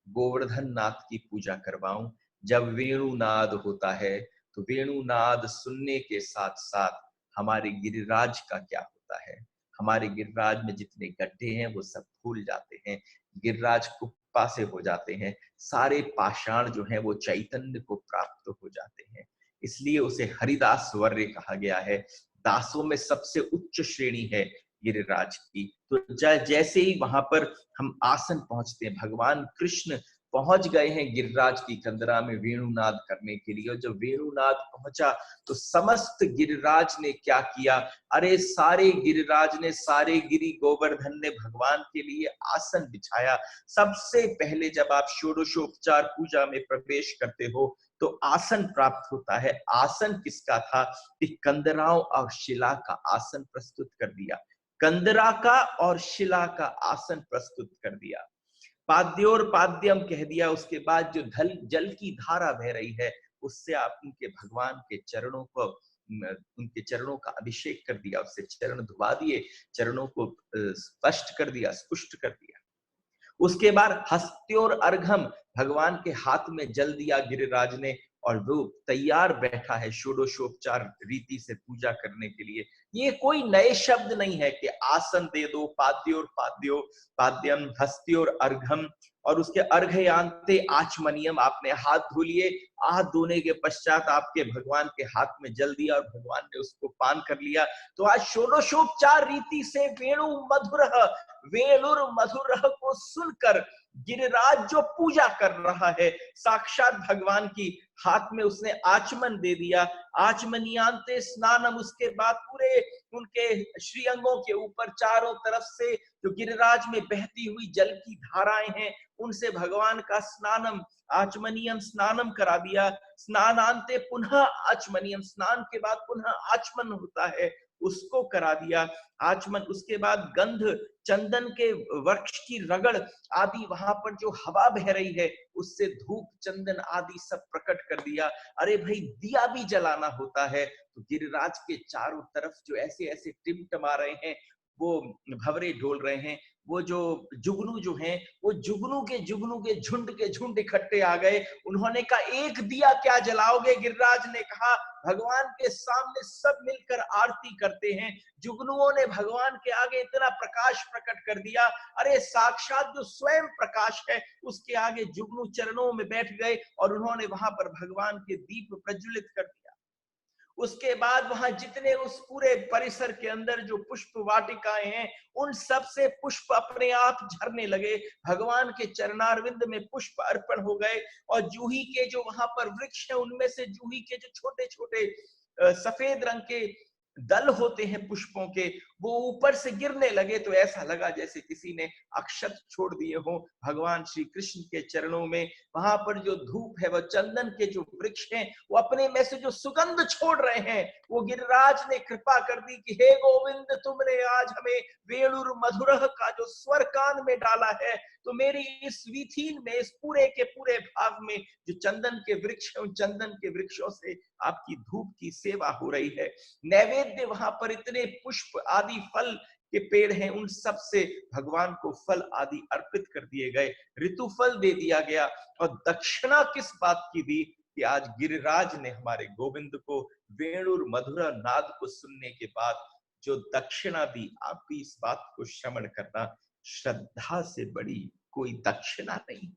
गोवर्धन नाथ की पूजा करवाऊं। जब वेणुनाद होता है तो वेणुनाद सुनने के साथ साथ हमारे गिरिराज का क्या होता है? हमारे गिरिराज में जितने गड्ढे हैं वो सब भूल जाते हैं, गिरिराज कुप्पा से हो जाते हैं, सारे पाषाण जो हैं वो चैतन्य को प्राप्त हो जाते हैं। इसलिए उसे हरिदास वर्य कहा गया है। दासों में सबसे उच्च श्रेणी है गिरिराज की। तो जैसे ही वहां पर हम आसन पहुंचते हैं, भगवान कृष्ण पहुंच गए हैं गिरिराज की कंदरा में वेणुनाद करने के लिए। और जब वेणुनाद पहुंचा तो समस्त गिरिराज ने क्या किया? अरे सारे गिरिराज ने, सारे गिरि गोवर्धन ने भगवान के लिए आसन बिछाया। सबसे पहले जब आप षोडशोपचार पूजा में प्रवेश करते हो तो आसन प्राप्त होता है। आसन किसका था? कि कंदराओं और शिला का आसन प्रस्तुत कर दिया, कंदरा का और शिला का आसन प्रस्तुत कर दिया, पाद्योर पाद्यम कह दिया। उसके बाद जो जल की धारा बह रही है उससे आप उनके भगवान के चरणों को, उनके चरणों का अभिषेक कर दिया, उससे चरण धुआ दिए, चरणों को स्पष्ट कर दिया, स्पुष्ट कर दिया। उसके बाद हस्त्योर अर्घम, भगवान के हाथ में जल दिया गिरिराज ने, और वो तैयार बैठा है षोडशोपचार रीति से पूजा करने के लिए। ये कोई नए शब्द नहीं है कि आसन दे दो, पाद्योर पाद्यो पाद्यम हस्त्योर अर्घम, और उसके अर्घयांते आचमनियम, आपने हाथ धो लिए, हाथ धोने के पश्चात आपके भगवान के हाथ में जल दिया और भगवान ने उसको पान कर लिया। तो आज षोडशोपचार रीति से वेणु मधुर, वेणुर मधुर को सुनकर गिरिराज जो पूजा कर रहा है साक्षात भगवान की, हाथ में उसने आचमन दे दिया। आचमनियांते स्नानम, उसके बाद पूरे उनके श्रीअंगों के ऊपर चारों तरफ से जो गिरिराज में बहती हुई जल की धाराएं हैं उनसे भगवान का स्नानम, आचमनियम स्नानम करा दिया। स्नानांते पुनः आचमनियम, स्नान के बाद पुनः आचमन होता है, उसको करा दिया आचमन। उसके बाद गंध चंदन के वृक्ष की रगड़ आदि वहां पर जो हवा बह रही है उससे धूप चंदन आदि सब प्रकट कर दिया। अरे भाई दिया भी जलाना होता है, तो गिरिराज के चारों तरफ जो ऐसे ऐसे टिमटमा रहे हैं, वो भंवरे डोल रहे हैं, वो जो जुगनू जो हैं वो जुगनू के झुंड इकट्ठे आ गए। उन्होंने कहा एक दिया क्या जलाओगे? गिरिराज ने कहा भगवान के सामने सब मिलकर आरती करते हैं। जुगनुओं ने भगवान के आगे इतना प्रकाश प्रकट कर दिया, अरे साक्षात जो स्वयं प्रकाश है उसके आगे जुगनू चरणों में बैठ गए और उन्होंने वहां पर भगवान के दीप प्रज्वलित कर दिया। उसके बाद वहां जितने उस पूरे परिसर के अंदर जो पुष्प वाटिकाएं हैं उन सब से पुष्प अपने आप झरने लगे, भगवान के चरणारविंद में पुष्प अर्पण हो गए। और जूही के जो वहां पर वृक्ष है उनमें से जूही के जो छोटे छोटे सफेद रंग के दल होते हैं पुष्पों के, वो ऊपर से गिरने लगे, तो ऐसा लगा जैसे किसी ने अक्षत छोड़ दिए हो भगवान श्री कृष्ण के चरणों में। वहां पर जो धूप है, वह चंदन के जो वृक्ष हैं वो अपने में से जो सुगंध छोड़ रहे हैं, वो गिरिराज ने कृपा कर दी कि हे गोविंद तुमने आज हमें वेणुर मधुरः का जो स्वर कान में डाला है, तो मेरी इस वीथीन में, इस पूरे के पूरे भाग में जो चंदन के वृक्ष है, उन चंदन के वृक्षों से आपकी धूप की सेवा हो रही है। नैवेद्य वहां पर इतने पुष्प आदि फल के पेड़ हैं, उन सब से भगवान को फल आदि अर्पित कर दिए गए, ऋतु फल दे दिया गया। और दक्षिणा किस बात की दी कि आज गिरिराज ने हमारे गोविंद को वेणुर मधुरा नाद को सुनने के बाद जो दक्षिणा दी। आप भी इस बात को श्रवण करना, श्रद्धा से बड़ी कोई दक्षिणा नहीं,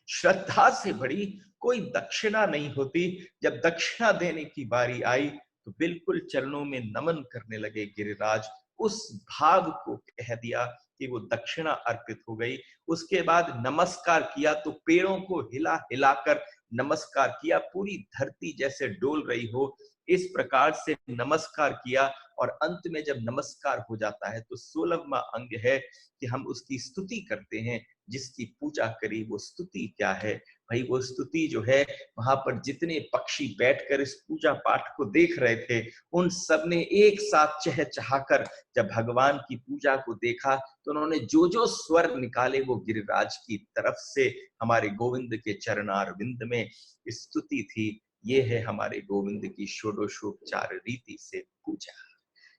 श्रद्धा से बड़ी कोई दक्षिणा नहीं होती। जब दक्षिणा देने की बारी आई तो बिल्कुल चरणों में नमन करने लगे गिरिराज, उस भाव को कह दिया कि वो दक्षिणा अर्पित हो गई। उसके बाद नमस्कार किया तो पेड़ों को हिला हिलाकर नमस्कार किया, पूरी धरती जैसे डोल रही हो इस प्रकार से नमस्कार किया। और अंत में जब नमस्कार हो जाता है तो 16वां अंग है कि हम उसकी स्तुति करते हैं। जिसकी पूजा करी वो स्तुति क्या है भाई? वो स्तुति जो है, वहां पर जितने पक्षी बैठकर इस पूजा पाठ को देख रहे थे उन सब ने एक साथ चहचहाकर जब भगवान की पूजा को देखा तो उन्होंने जो जो स्वर निकाले वो गिरिराज की तरफ से हमारे गोविंद के चरणारविंद में स्तुति थी। ये है हमारे गोविंद की षोडशोपचार रीति से पूजा।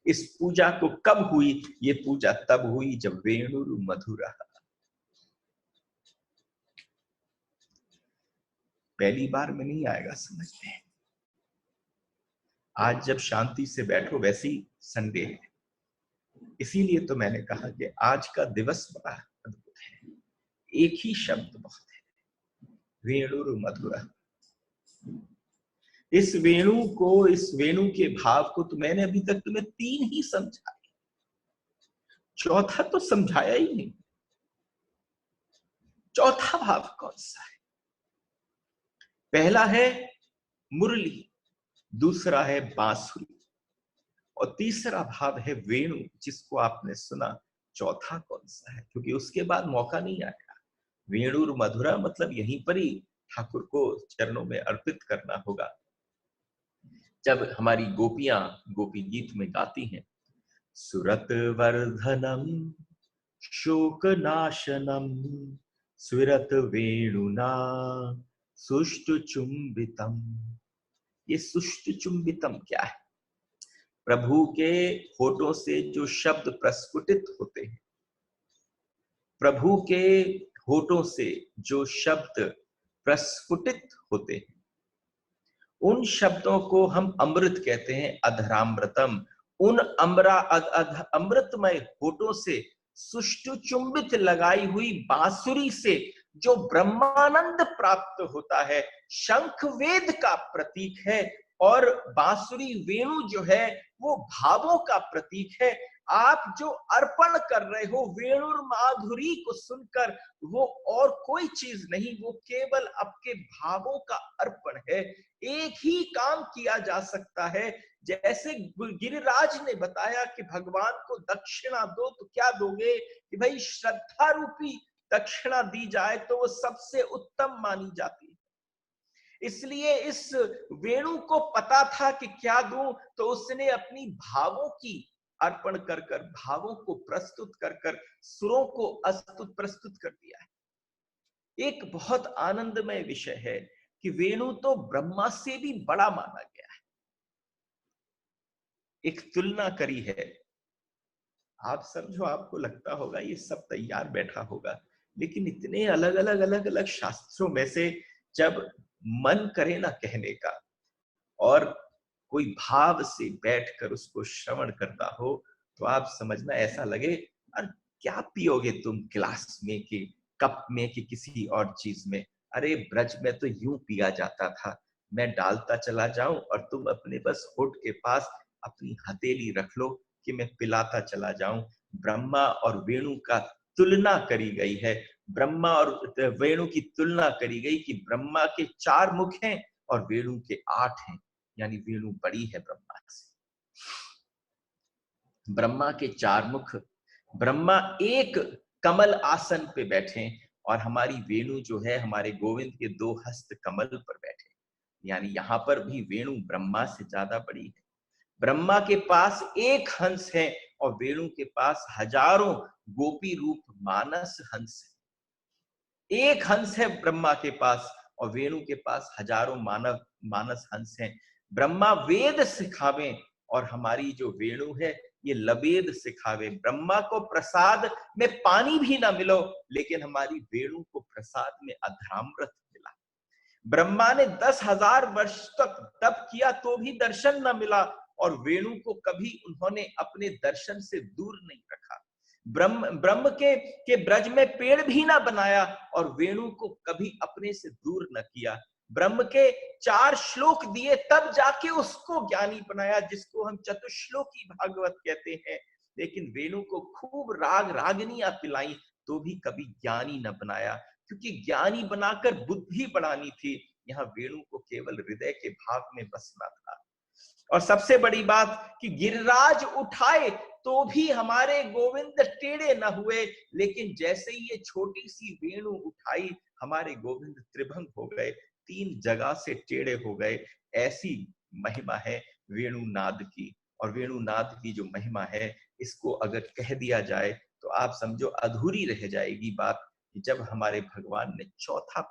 इस पूजा को कब हुई? ये पूजा तब हुई जब वेणुर मधुरा। पहली बार में नहीं आएगा समझ में। आज जब शांति से बैठो, वैसी संडे है, इसीलिए तो मैंने कहा कि आज का दिवस बड़ा अद्भुत है। एक ही शब्द बहुत है, वेणुर मधुरा। इस वेणु को, इस वेणु के भाव को तो मैंने अभी तक तुम्हें 3 ही समझाए, चौथा तो समझाया ही नहीं। चौथा भाव कौन सा है? पहला है मुरली, दूसरा है बांसुरी और तीसरा भाव है वेणु, जिसको आपने सुना। चौथा कौन सा है? क्योंकि उसके बाद मौका नहीं आएगा। वेणुर मधुरा मतलब यहीं पर ही ठाकुर को चरणों में अर्पित करना होगा। जब हमारी गोपियां गोपी गीत में गाती हैं, सुरत वर्धनम शोक नाशनम स्विरत वेणुना सुष्टु चुंबितम। ये सुष्टु चुंबितम क्या है? प्रभु के होठों से जो शब्द प्रस्फुटित होते हैं, प्रभु के होठों से जो शब्द प्रस्फुटित होते हैं, उन शब्दों को हम अमृत कहते हैं, अधरामृतम। उन अमृतमय होठों से सुष्टु चुंबित लगाई हुई बांसुरी से जो ब्रह्मानंद प्राप्त होता है, शंख वेद का प्रतीक है और बांसुरी वेणु जो है वो भावों का प्रतीक है। आप जो अर्पण कर रहे हो वेणुर माधुरी को सुनकर, वो और कोई चीज नहीं, वो केवल आपके भावों का अर्पण है। एक ही काम किया जा सकता है, जैसे गिरिराज ने बताया कि भगवान को दक्षिणा दो, तो क्या दोगे कि भाई श्रद्धा रूपी दक्षिणा दी जाए तो वो सबसे उत्तम मानी जाती है। इसलिए इस वेणु को पता था कि क्या दूं, तो उसने अपनी भावों की अर्पण कर कर, भावों को प्रस्तुत कर कर, सुरों को अस्तुत प्रस्तुत कर दिया है। एक बहुत आनंदमय विषय है कि वेणु तो ब्रह्मा से भी बड़ा माना गया है। एक तुलना करी है, आप समझो, आपको लगता होगा ये सब तैयार बैठा होगा, लेकिन इतने अलग अलग शास्त्रों में से जब मन करे ना कहने का, और कोई भाव से बैठकर उसको श्रवण करता हो, तो आप समझना ऐसा लगे, अरे क्या पियोगे तुम, गिलास में कि कप में कि किसी और चीज में। अरे ब्रज में तो यूं पिया जाता था, मैं डालता चला जाऊं और तुम अपने बस होठ के पास अपनी हथेली रख लो कि मैं पिलाता चला जाऊं। ब्रह्मा और वेणु का तुलना करी गई है, ब्रह्मा और वेणु की तुलना करी गई कि ब्रह्मा के 4 मुख हैं और वेणु के 8 हैं, यानी वेणु बड़ी है ब्रह्मा से। ब्रह्मा के 4 मुख, ब्रह्मा एक कमल आसन पे बैठे और हमारी वेणु जो है हमारे गोविंद के 2 हस्त कमल पर बैठे, यानी यहां पर भी वेणु ब्रह्मा से ज्यादा बड़ी है। ब्रह्मा के पास एक हंस है और वेणु के पास हजारों गोपी रूप मानस हंस है। एक हंस है ब्रह्मा के पास और वेणु के पास हजारों मानस हंस हैं। ब्रह्मा वेद सिखावे और हमारी जो वेणु है ये लवेद सिखावे। ब्रह्मा को प्रसाद में पानी भी ना मिलो, लेकिन हमारी वेणु को प्रसाद में अधरामृत मिला। ब्रह्मा ने 10,000 वर्ष तक तप किया तो भी दर्शन न मिला, और वेणु को कभी उन्होंने अपने दर्शन से दूर नहीं रखा। ब्रह्म के ब्रज में पेड़ भी ना बनाया और वेणु को कभी अपने से दूर न किया। ब्रह्म के 4 श्लोक दिए तब जाके उसको ज्ञानी बनाया, जिसको हम चतुश्लोकी भागवत कहते हैं। लेकिन वेणु को खूब राग रागनियां पिलाई तो भी कभी ज्ञानी न बनाया, क्योंकि ज्ञानी बनाकर बुद्धि बढ़ानी थी। यहाँ वेणु को केवल हृदय के भाव में बसना था। और सबसे बड़ी बात कि गिरिराज उठाए तो भी हमारे गोविंद टेढ़े न हुए, लेकिन जैसे ही ये छोटी सी वेणु उठाई हमारे गोविंद त्रिभंग हो गए, 3 जगह से टेढ़े हो गए। ऐसी महिमा है वेणुनाद की। और वेणुनाद की जो महिमा है, इसको अगर कह दिया जाए तो आप समझो अधूरी रह जाएगी बात, कि जब हमारे भगवान ने चौथा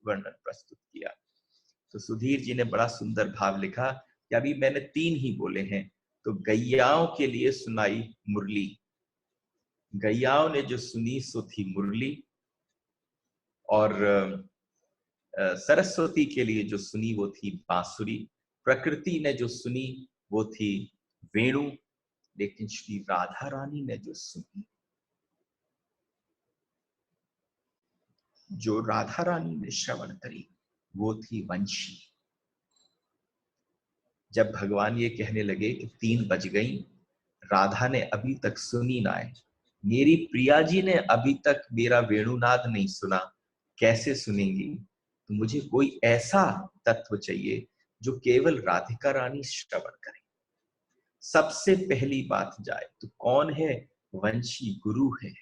वर्णन प्रस्तुत किया तो सुधीर जी ने बड़ा सुंदर भाव लिखा कि अभी मैंने 3 ही बोले हैं। तो गैयाओं के लिए सुनाई मुरली, गैयाओं ने जो सुनी सो थी मुरली, और सरस्वती के लिए जो सुनी वो थी बांसुरी, प्रकृति ने जो सुनी वो थी वेणु, लेकिन श्री राधा रानी ने जो सुनी, जो राधा रानी ने श्रवण करी, वो थी वंशी। जब भगवान ये कहने लगे कि 3 बज गई, राधा ने अभी तक सुनी ना है, मेरी प्रिया जी ने अभी तक मेरा वेणुनाद नहीं सुना, कैसे सुनेंगी? तो मुझे कोई ऐसा तत्व चाहिए जो केवल राधिका रानी श्रवण करे। सबसे पहली बात जाए तो कौन है? वंशी गुरु है।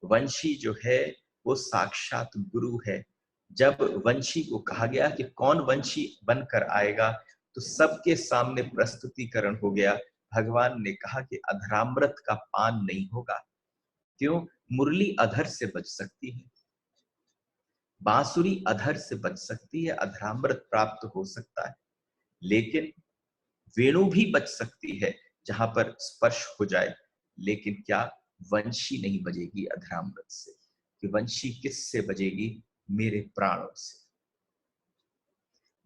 वंशी जो है वो साक्षात गुरु है। जब वंशी को कहा गया कि कौन वंशी बनकर आएगा, तो सबके सामने प्रस्तुतिकरण हो गया। भगवान ने कहा कि अधरामृत का पान नहीं होगा। क्यों? मुरली अधर से बज सकती है, बांसुरी अधर से बज सकती है, अधरामृत प्राप्त हो सकता है, लेकिन वेणु भी बज सकती है जहां पर स्पर्श हो जाए, लेकिन क्या वंशी नहीं बजेगी अधरामृत से? कि वंशी किससे बजेगी? मेरे प्राणों से।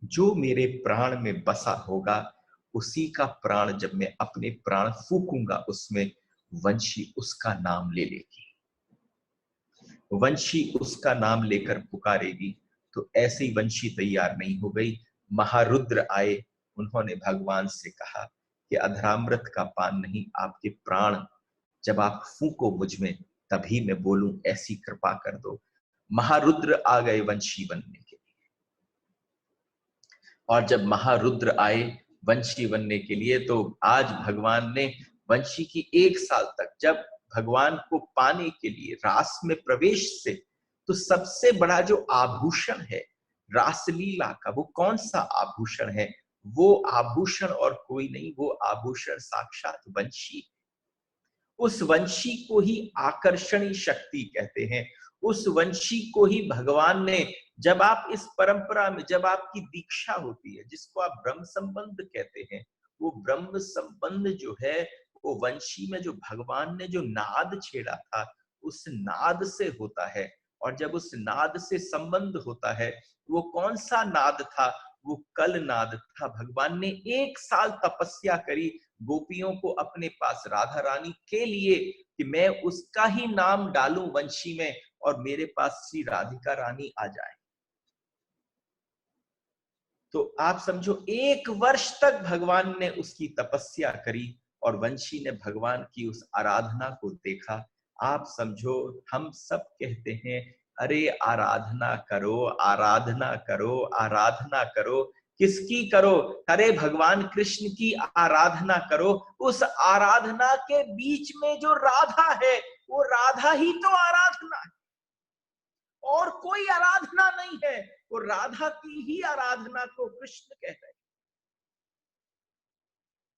जो मेरे प्राण में बसा होगा, उसी का प्राण जब मैं अपने प्राण फूकूंगा उसमें, वंशी उसका नाम ले लेगी, वंशी उसका नाम लेकर पुकारेगी। तो ऐसे ही वंशी तैयार नहीं हो गई। महारुद्र आए, उन्होंने भगवान से कहा कि अधरामृत का पान नहीं, आपके प्राण जब आप फूको मुझ में तभी मैं बोलूं, ऐसी कृपा कर दो। महारुद्र आ गए वंशी बनने के लिए, और जब महारुद्र आए वंशी बनने के लिए, तो आज भगवान ने वंशी की 1 साल तक, जब भगवान को पाने के लिए रास में प्रवेश से, तो सबसे बड़ा जो आभूषण है रासलीला का, वो कौन सा आभूषण है? वो आभूषण और कोई नहीं, वो आभूषण साक्षात वंशी। उस वंशी को ही आकर्षणी शक्ति कहते हैं। उस वंशी को ही भगवान ने, जब आप इस परंपरा में, जब आपकी दीक्षा होती है, जिसको आप ब्रह्म संबंध कहते हैं, वो ब्रह्म संबंध जो है, वो वंशी में जो भगवान ने जो नाद छेड़ा था, उस नाद से होता है। और जब उस नाद से संबंध होता है, वो कौन सा नाद था? वो कल नाद था। भगवान ने 1 साल तपस्या करी गोपियों को अपने पास, राधा रानी के लिए, कि मैं उसका ही नाम डालूं वंशी में और मेरे पास श्री राधिका रानी आ जाए। तो आप समझो 1 वर्ष तक भगवान ने उसकी तपस्या करी और वंशी ने भगवान की उस आराधना को देखा। आप समझो, हम सब कहते हैं अरे आराधना करो, आराधना करो, आराधना करो। किसकी करो? अरे भगवान कृष्ण की आराधना करो। उस आराधना के बीच में जो राधा है, वो राधा ही तो आराधना है, और कोई आराधना नहीं है। वो राधा की ही आराधना को कृष्ण कह रहे हैं।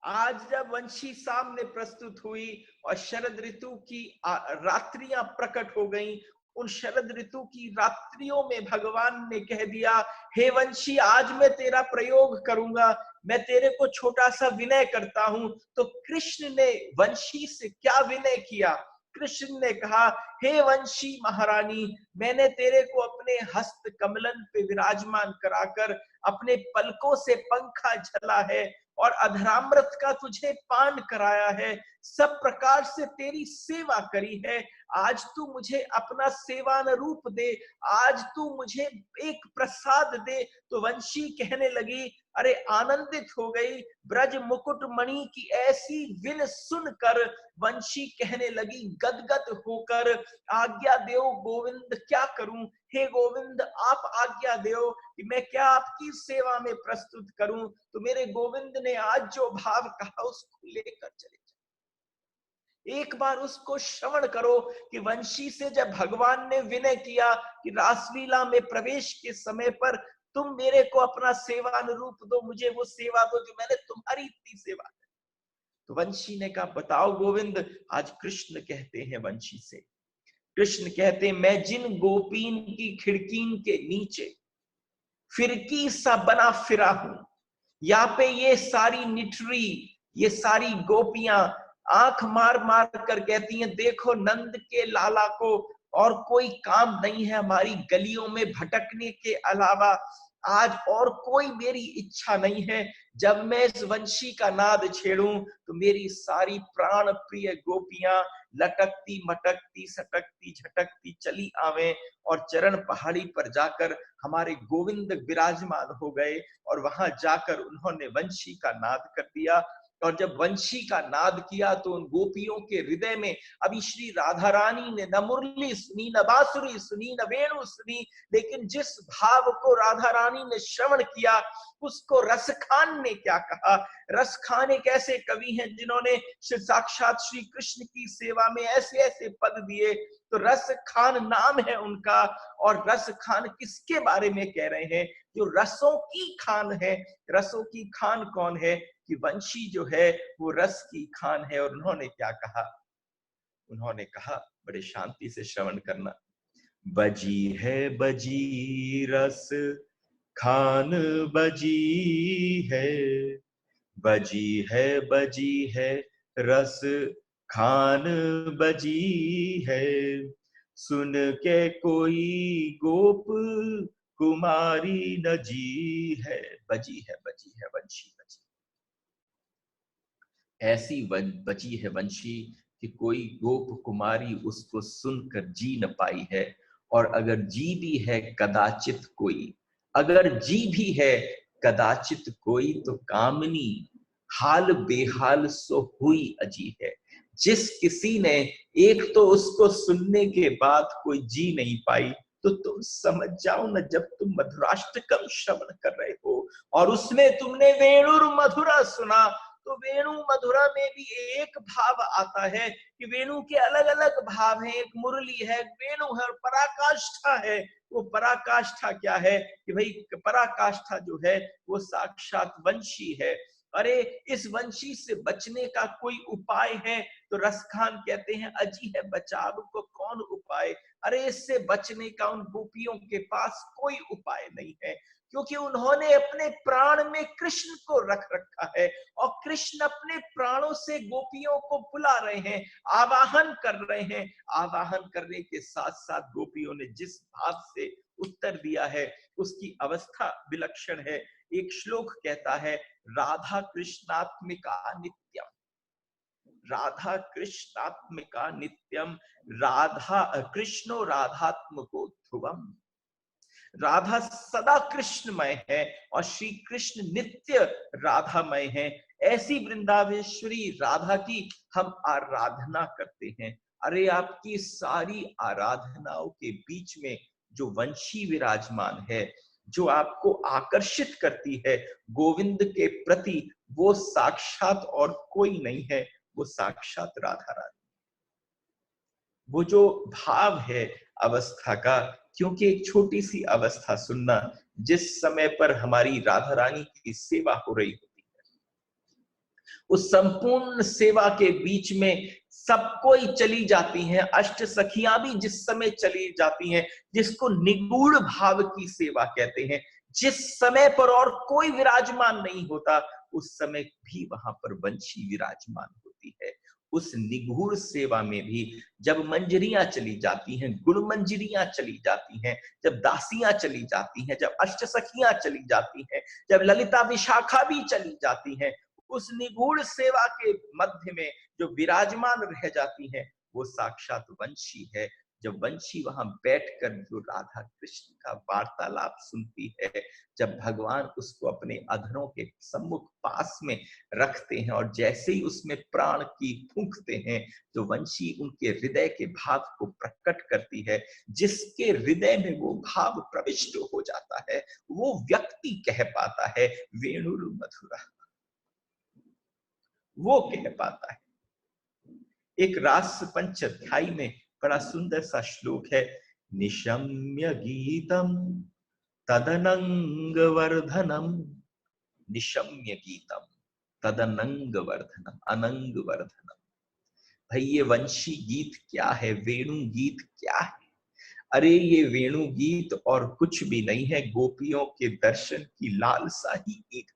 आज जब वंशी सामने प्रस्तुत हुई और शरद ऋतु की रात्रियां प्रकट हो गईं, उन शरद ऋतु की रात्रियों में भगवान ने कह दिया, हे वंशी, आज मैं तेरा प्रयोग करूंगा, मैं तेरे को छोटा सा विनय करता हूं। तो कृष्ण ने वंशी से क्या विनय किया? कृष्ण ने कहा, हे वंशी महारानी, मैंने तेरे को अपने हस्त कमलन पे विराजमान कराकर अपने पलकों से पंखा झला है और अधरामृत का तुझे पान कराया है, सब प्रकार से तेरी सेवा करी है। आज तू मुझे अपना सेवान रूप दे, आज तू मुझे एक प्रसाद दे। तो वंशी कहने लगी, अरे आनंदित हो गई। ब्रज मुकुट मणि की ऐसी विन सुनकर वंशी कहने लगी गदगद होकर, आज्ञा दो गोविंद, क्या करूं? हे गोविंद, आप आज्ञा दो कि मैं क्या आपकी सेवा में प्रस्तुत करूं। तो मेरे गोविंद ने आज जो भाव कहा, उसको लेकर चले जाओ। एक बार उसको श्रवण करो कि वंशी से जब भगवान ने विनय किया कि रासलीला में प्रवेश के समय पर तुम मेरे को अपना सेवानुरूप दो, मुझे वो सेवा दो जो मैंने तुम्हारी इतनी सेवा की। तो वंशी ने कहा, बताओ गोविंद। आज कृष्ण कहते हैं वंशी से, कृष्ण कहते हैं, मैं जिन गोपीन की खिड़कीन के नीचे फिरकी सा बना फिरा हूं, यहाँ पे ये सारी निठरी, ये सारी गोपियां आंख मार मार कर कहती हैं, देखो नंद के लाला को और कोई काम नहीं है हमारी गलियों में भटकने के अलावा, आज और कोई मेरी इच्छा नहीं है। जब मैं इस वंशी का नाद छेड़ूं तो मेरी सारी प्राण प्रिय गोपियां लटकती मटकती सटकती झटकती चली आवे और चरण पहाड़ी पर जाकर हमारे गोविंद विराजमान हो गए। और वहां जाकर उन्होंने वंशी का नाद कर दिया। और जब वंशी का नाद किया तो उन गोपियों के हृदय में, अभी श्री राधा रानी ने न मुरली सुनी, न बांसुरी सुनी, न वेणु सुनी, लेकिन जिस भाव को राधा रानी ने श्रवण किया, उसको रसखान ने क्या कहा? रसखान एक ऐसे कवि हैं जिन्होंने साक्षात श्री कृष्ण की सेवा में ऐसे ऐसे पद दिए। तो रसखान नाम है उनका। और रसखान किसके बारे में कह रहे हैं? जो रसों की खान है। रसों की खान कौन है? कि वंशी जो है वो रस की खान है। और उन्होंने क्या कहा? उन्होंने कहा, बड़े शांति से श्रवण करना, बजी है बजी रस खान बजी है, बजी है रस खान बजी है, सुन के कोई गोप कुमारी न जी है। बजी है वंशी बजी, ऐसी बची है वंशी कि कोई गोप कुमारी उसको सुनकर जी न पाई है। और अगर जी भी है कदाचित कोई, अगर जी भी है कदाचित कोई, तो कामनी हाल बेहाल सो हुई अजी है। जिस किसी ने एक तो उसको सुनने के बाद कोई जी नहीं पाई, तो तुम समझ जाओ ना, जब तुम मधुराष्टकम श्रवण कर रहे हो और उसमें तुमने वेणुर मधुरा सुना, तो वेणु मधुरा में भी एक भाव आता है कि वेणु के अलग अलग भाव हैं। एक मुरली है, वेणु है और पराकाष्ठा है। वो पराकाष्ठा क्या है कि भाई पराकाष्ठा जो है वो साक्षात वंशी है। अरे इस वंशी से बचने का कोई उपाय है? तो रसखान कहते हैं अजी है बचाव को कौन उपाय। अरे इससे बचने का उन गोपियों के पास कोई उपाय नहीं है, क्योंकि उन्होंने अपने प्राण में कृष्ण को रख रखा है और कृष्ण अपने प्राणों से गोपियों को बुला रहे हैं, आवाहन कर रहे हैं। आवाहन करने के साथ साथ गोपियों ने जिस भाव से उत्तर दिया है उसकी अवस्था विलक्षण है। एक श्लोक कहता है, राधा कृष्णात्मिका नित्यम, राधा कृष्णात्मिका नित्यम, राधा कृष्णो राधात्मको ध्रुवम। राधा सदा कृष्णमय है और श्री कृष्ण नित्य राधामय है। ऐसी वृंदावेश्वरी राधा की हम आराधना करते हैं। अरे आपकी सारी आराधनाओं के बीच में जो वंशी विराजमान है, जो आपको आकर्षित करती है गोविंद के प्रति, वो साक्षात और कोई नहीं है, वो साक्षात राधा रानी। वो जो भाव है अवस्था का, क्योंकि एक छोटी सी अवस्था सुनना, जिस समय पर हमारी राधा रानी की सेवा हो रही होती है, उस संपूर्ण सेवा के बीच में सब कोई चली जाती हैं, अष्ट सखियां भी जिस समय चली जाती हैं, जिसको निगूढ़ भाव की सेवा कहते हैं, जिस समय पर और कोई विराजमान नहीं होता, उस समय भी वहां पर वंशी विराजमान होती है। उस निगूढ़ सेवा में भी जब मंजरियां चली जाती हैं, गुण मंजरियां चली जाती हैं, जब दासियां चली जाती हैं, जब अष्ट सखियां चली जाती हैं, जब ललिता विशाखा भी चली जाती हैं, उस निगूढ़ सेवा के मध्य में जो विराजमान रह जाती हैं, वो साक्षात वंशी है। जब वंशी वहां बैठकर जो राधा कृष्ण का वार्तालाप सुनती है, जब भगवान उसको अपने अधरों के सम्मुख पास में रखते हैं और जैसे ही उसमें प्राण की फूंकते हैं, तो वंशी उनके हृदय के भाव को प्रकट करती है। जिसके हृदय में वो भाव प्रविष्ट हो जाता है, वो व्यक्ति कह पाता है वेणुर मधुरा, वो कह पाता है। एक रास पंच अध्याय में बड़ा सुंदर सा श्लोक है, निशम्य गीतम तदनंग वर्धनम, निशम्य गीतम तदनंग वर्धनम, अनंग वर्धनम। भाई ये वंशी गीत क्या है, वेणु गीत क्या है? अरे ये वेणु गीत और कुछ भी नहीं है, गोपियों के दर्शन की लालसा ही एक।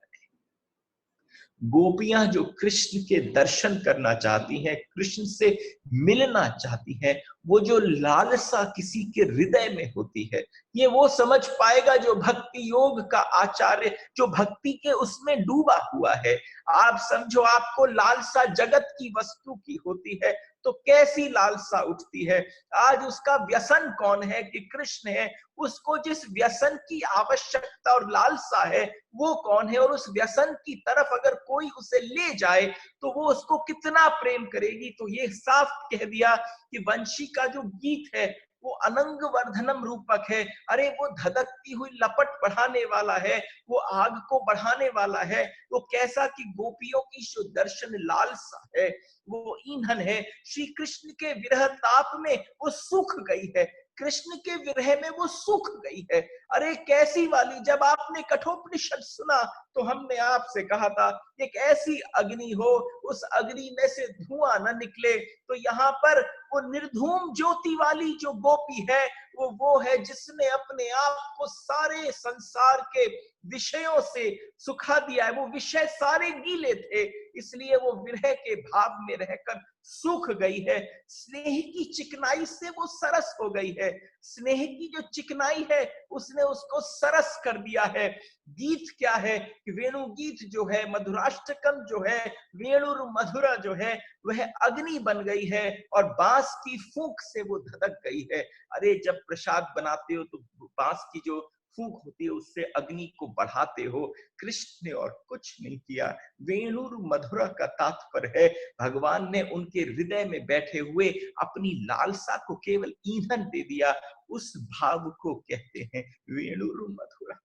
गोपियां जो कृष्ण के दर्शन करना चाहती हैं, कृष्ण से मिलना चाहती हैं, वो जो लालसा किसी के हृदय में होती है, ये वो समझ पाएगा जो भक्ति योग का आचार्य, जो भक्ति के उसमें डूबा हुआ है। आप समझो, आपको लालसा जगत की वस्तु की होती है, तो कैसी लालसा उठती है। आज उसका व्यसन कौन है कि कृष्ण है। उसको जिस व्यसन की आवश्यकता और लालसा है वो कौन है, और उस व्यसन की तरफ अगर कोई उसे ले जाए तो वो उसको कितना प्रेम करेगी। तो ये साफ कह दिया कि वंशी का जो गीत है वो अनंग वर्धनम रूपक है। अरे वो धधकती हुई लपट बढ़ाने वाला है, वो आग को बढ़ाने वाला है। वो कैसा कि गोपियों की जो दर्शन लालसा है वो ईंधन है। श्री कृष्ण के विरह ताप में वो सूख गई है, कृष्ण के विरह में वो सूख गई है। अरे कैसी वाली, जब आपने कठोपनिषद सुना तो हमने आपसे कहा था एक ऐसी अग्नि हो, उस अग्नि में से धुआं न निकले। तो यहाँ पर वो निर्धूम ज्योति वाली जो गोपी है वो है जिसने अपने आप को सारे संसार के विषयों से सुखा दिया है। वो विषय सारे गीले थे, इसलिए वो विरह के भाव में रहकर सूख गई है। स्नेह की चिकनाई से वो सरस हो गई है, स्नेह की जो चिकनाई है उसने उसको सरस कर दिया है। गीत क्या है कि वेणु गीत जो है, मधुराष्टकम जो है, वेणुर मधुरा जो है, वह अग्नि बन गई है और बांस की फूंक से वो धधक गई है। अरे जब प्रसाद बनाते हो तो बांस की जो फूंक होती है उससे अग्नि को बढ़ाते हो। कृष्ण ने और कुछ नहीं किया। वेणुर मधुरा का तात्पर्य है भगवान ने उनके हृदय में बैठे हुए अपनी लालसा को केवल ईंधन दे दिया। उस भाव को कहते हैं वेणुर मधुरा,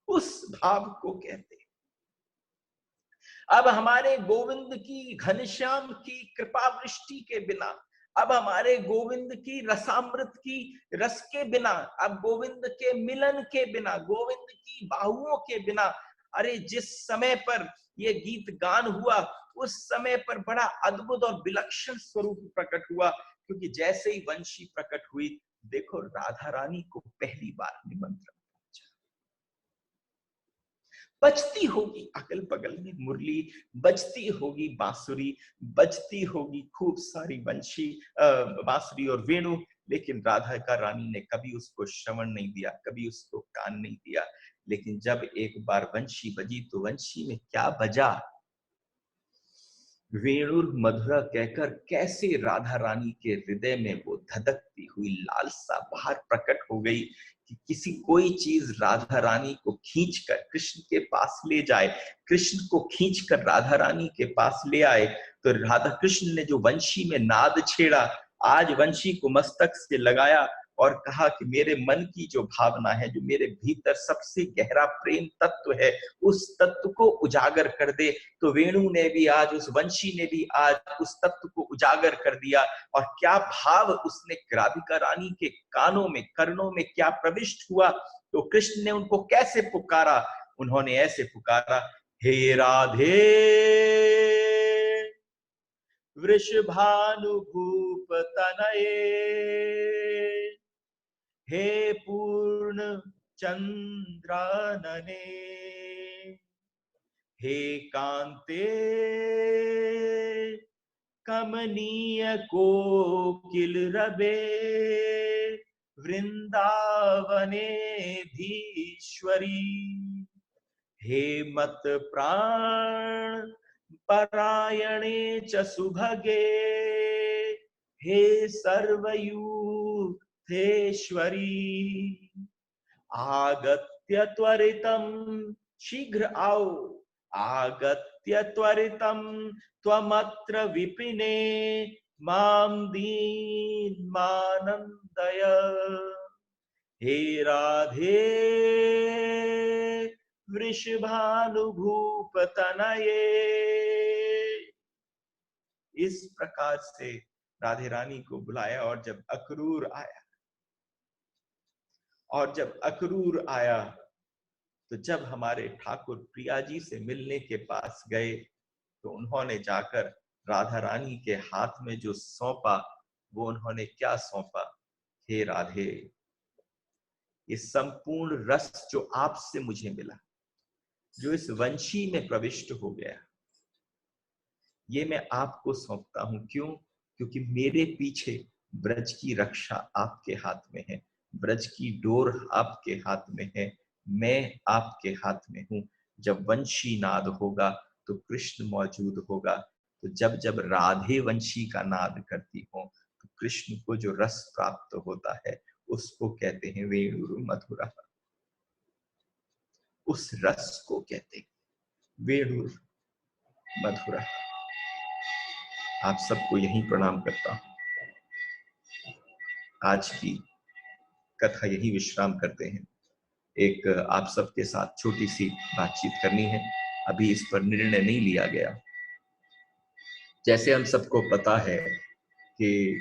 उस भाव को कहते हैं। अब हमारे गोविंद की, घनश्याम की कृपा वृष्टि के बिना, अब हमारे गोविंद की रसामृत की रस के बिना, अब गोविंद के मिलन के बिना, गोविंद की बाहुओं के बिना, अरे जिस समय पर यह गीत गान हुआ उस समय पर बड़ा अद्भुत और विलक्षण स्वरूप प्रकट हुआ। क्योंकि जैसे ही वंशी प्रकट हुई, देखो राधा रानी को पहली बार निमंत्रण बजती होगी, अगल बगल में मुरली बजती होगी, बांसुरी बजती होगी, खूब सारी बंशी, बांसुरी और वेणु, लेकिन राधा का रानी ने कभी उसको श्रवण नहीं दिया, कभी उसको कान नहीं दिया। लेकिन जब एक बार वंशी बजी तो वंशी में क्या बजा, वेणुर मधुरा कहकर कैसे राधा रानी के हृदय में वो धधकती हुई लालसा बाहर प्रकट हो गई कि किसी कोई चीज राधा रानी को खींचकर कृष्ण के पास ले जाए, कृष्ण को खींचकर राधा रानी के पास ले आए। तो राधा कृष्ण ने जो वंशी में नाद छेड़ा, आज वंशी को मस्तक से लगाया और कहा कि मेरे मन की जो भावना है, जो मेरे भीतर सबसे गहरा प्रेम तत्व है, उस तत्व को उजागर कर दे। तो वेणु ने भी आज, उस वंशी ने भी आज उस तत्व को उजागर कर दिया। और क्या भाव उसने राधिका रानी के कानों में, कर्णों में क्या प्रविष्ट हुआ। तो कृष्ण ने उनको कैसे पुकारा, उन्होंने ऐसे पुकारा, हे राधे वृषभानुभूप तनये, हे पूर्ण चंद्रानने, हे कांते कमनीय कोकिल रबे, वृंदावने धीश्वरी, हे मत प्राण परायणे च सुभगे, हे सर्वयूथेश्वरी, आगत्य त्वरितं शीघ्र आओ, आगत्य त्वरितं त्वमत्र विपिने, मां दीनमानंदय, हे राधे वृषभानुभूप तनये। इस प्रकार से राधे रानी को बुलाया। और जब अक्रूर आया, और जब अक्रूर आया, तो जब हमारे ठाकुर प्रिया जी से मिलने के पास गए, तो उन्होंने जाकर राधा रानी के हाथ में जो सौंपा, वो उन्होंने क्या सौंपा, हे राधे, ये संपूर्ण रस जो आपसे मुझे मिला, जो इस वंशी में प्रविष्ट हो गया, ये मैं आपको सौंपता हूं। क्यों? क्योंकि मेरे पीछे ब्रज की रक्षा आपके हाथ में है, ब्रज की डोर आपके हाथ में है, मैं आपके हाथ में हूं। जब वंशी नाद होगा तो कृष्ण मौजूद होगा। तो जब जब राधे वंशी का नाद करती हो, तो कृष्ण को जो रस प्राप्त होता है, उसको कहते हैं वेणुर मधुरा। उस रस को कहते हैं वेणुर मधुरा। आप सबको यही प्रणाम करता हूं। आज की कथा यही विश्राम करते हैं। एक आप सबके साथ छोटी सी बातचीत करनी है, अभी इस पर निर्णय नहीं लिया गया। जैसे हम सबको पता है कि,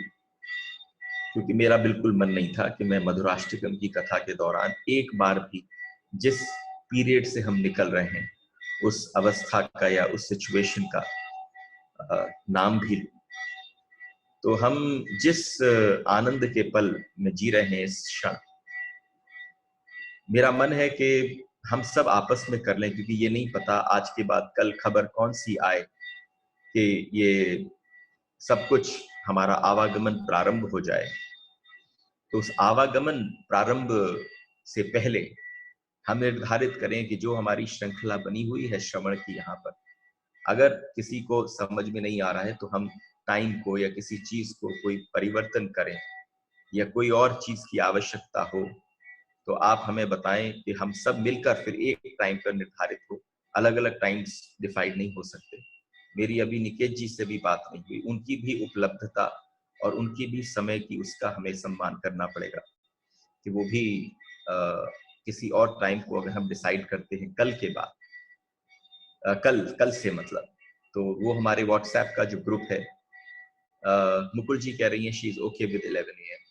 क्योंकि मेरा बिल्कुल मन नहीं था कि मैं मधुराष्टकम की कथा के दौरान एक बार भी जिस पीरियड से हम निकल रहे हैं, उस अवस्था का या उस सिचुएशन का नाम भी लूं। तो हम जिस आनंद के पल में जी रहे हैं इस क्षण, मेरा मन है कि हम सब आपस में कर लें, क्योंकि ये नहीं पता आज के बाद कल खबर कौन सी आए कि ये सब कुछ हमारा आवागमन प्रारंभ हो जाए। तो उस आवागमन प्रारंभ से पहले हम निर्धारित करें कि जो हमारी श्रृंखला बनी हुई है श्रवण की, यहाँ पर अगर किसी को समझ में नहीं आ रहा है तो हम टाइम को या किसी चीज को कोई परिवर्तन करें, या कोई और चीज की आवश्यकता हो तो आप हमें बताएं कि हम सब मिलकर फिर एक टाइम पर निर्धारित हो, अलग अलग टाइम्स डिफाइड नहीं हो सकते। मेरी अभी निकेत जी से भी बात नहीं हुई, उनकी भी उपलब्धता और उनकी भी समय की, उसका हमें सम्मान करना पड़ेगा कि वो भी किसी और टाइम को अगर हम डिसाइड करते हैं कल के बाद, कल से मतलब, तो वो हमारे व्हाट्सएप का जो ग्रुप है, मुकुल जी कह रही हैं she is okay with 11 AM.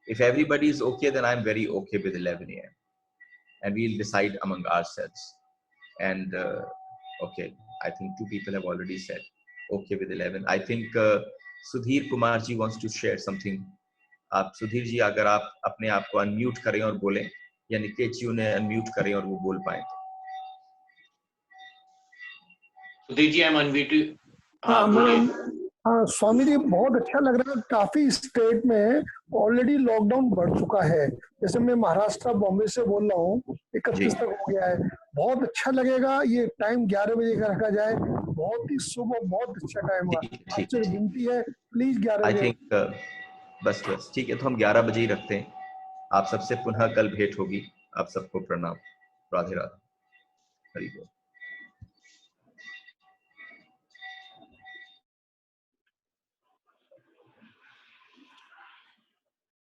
If everybody is okay, then I'm very okay with 11 AM. And we'll decide among ourselves. And okay, I think 2 people have already said okay with 11. I think Sudhir Kumar ji wants to share something. आप सुधीर जी अगर आप अपने आप को unmute करें और बोलें, या निकेत जी उन्हें अनम्यूट करें और वो बोल पाए तो। Sudhir ji, I am unmuted. हाँ स्वामी जी, बहुत अच्छा लग रहा है। काफी स्टेट में ऑलरेडी लॉकडाउन बढ़ चुका है। जैसे मैं महाराष्ट्र बॉम्बे से बोल रहा हूँ, 31 तक हो गया है। बहुत अच्छा लगेगा ये टाइम 11 बजे का रखा जाए। बहुत ही शुभ और बहुत अच्छा टाइम हुआ। आपसे विनती है प्लीज 11 बजे। आई थिंक बस ठीक है, तो हम 11 बजे ही रखते हैं। आप सबसे पुनः कल भेंट होगी। आप सबको प्रणाम। राधे राधे। हरि बोल।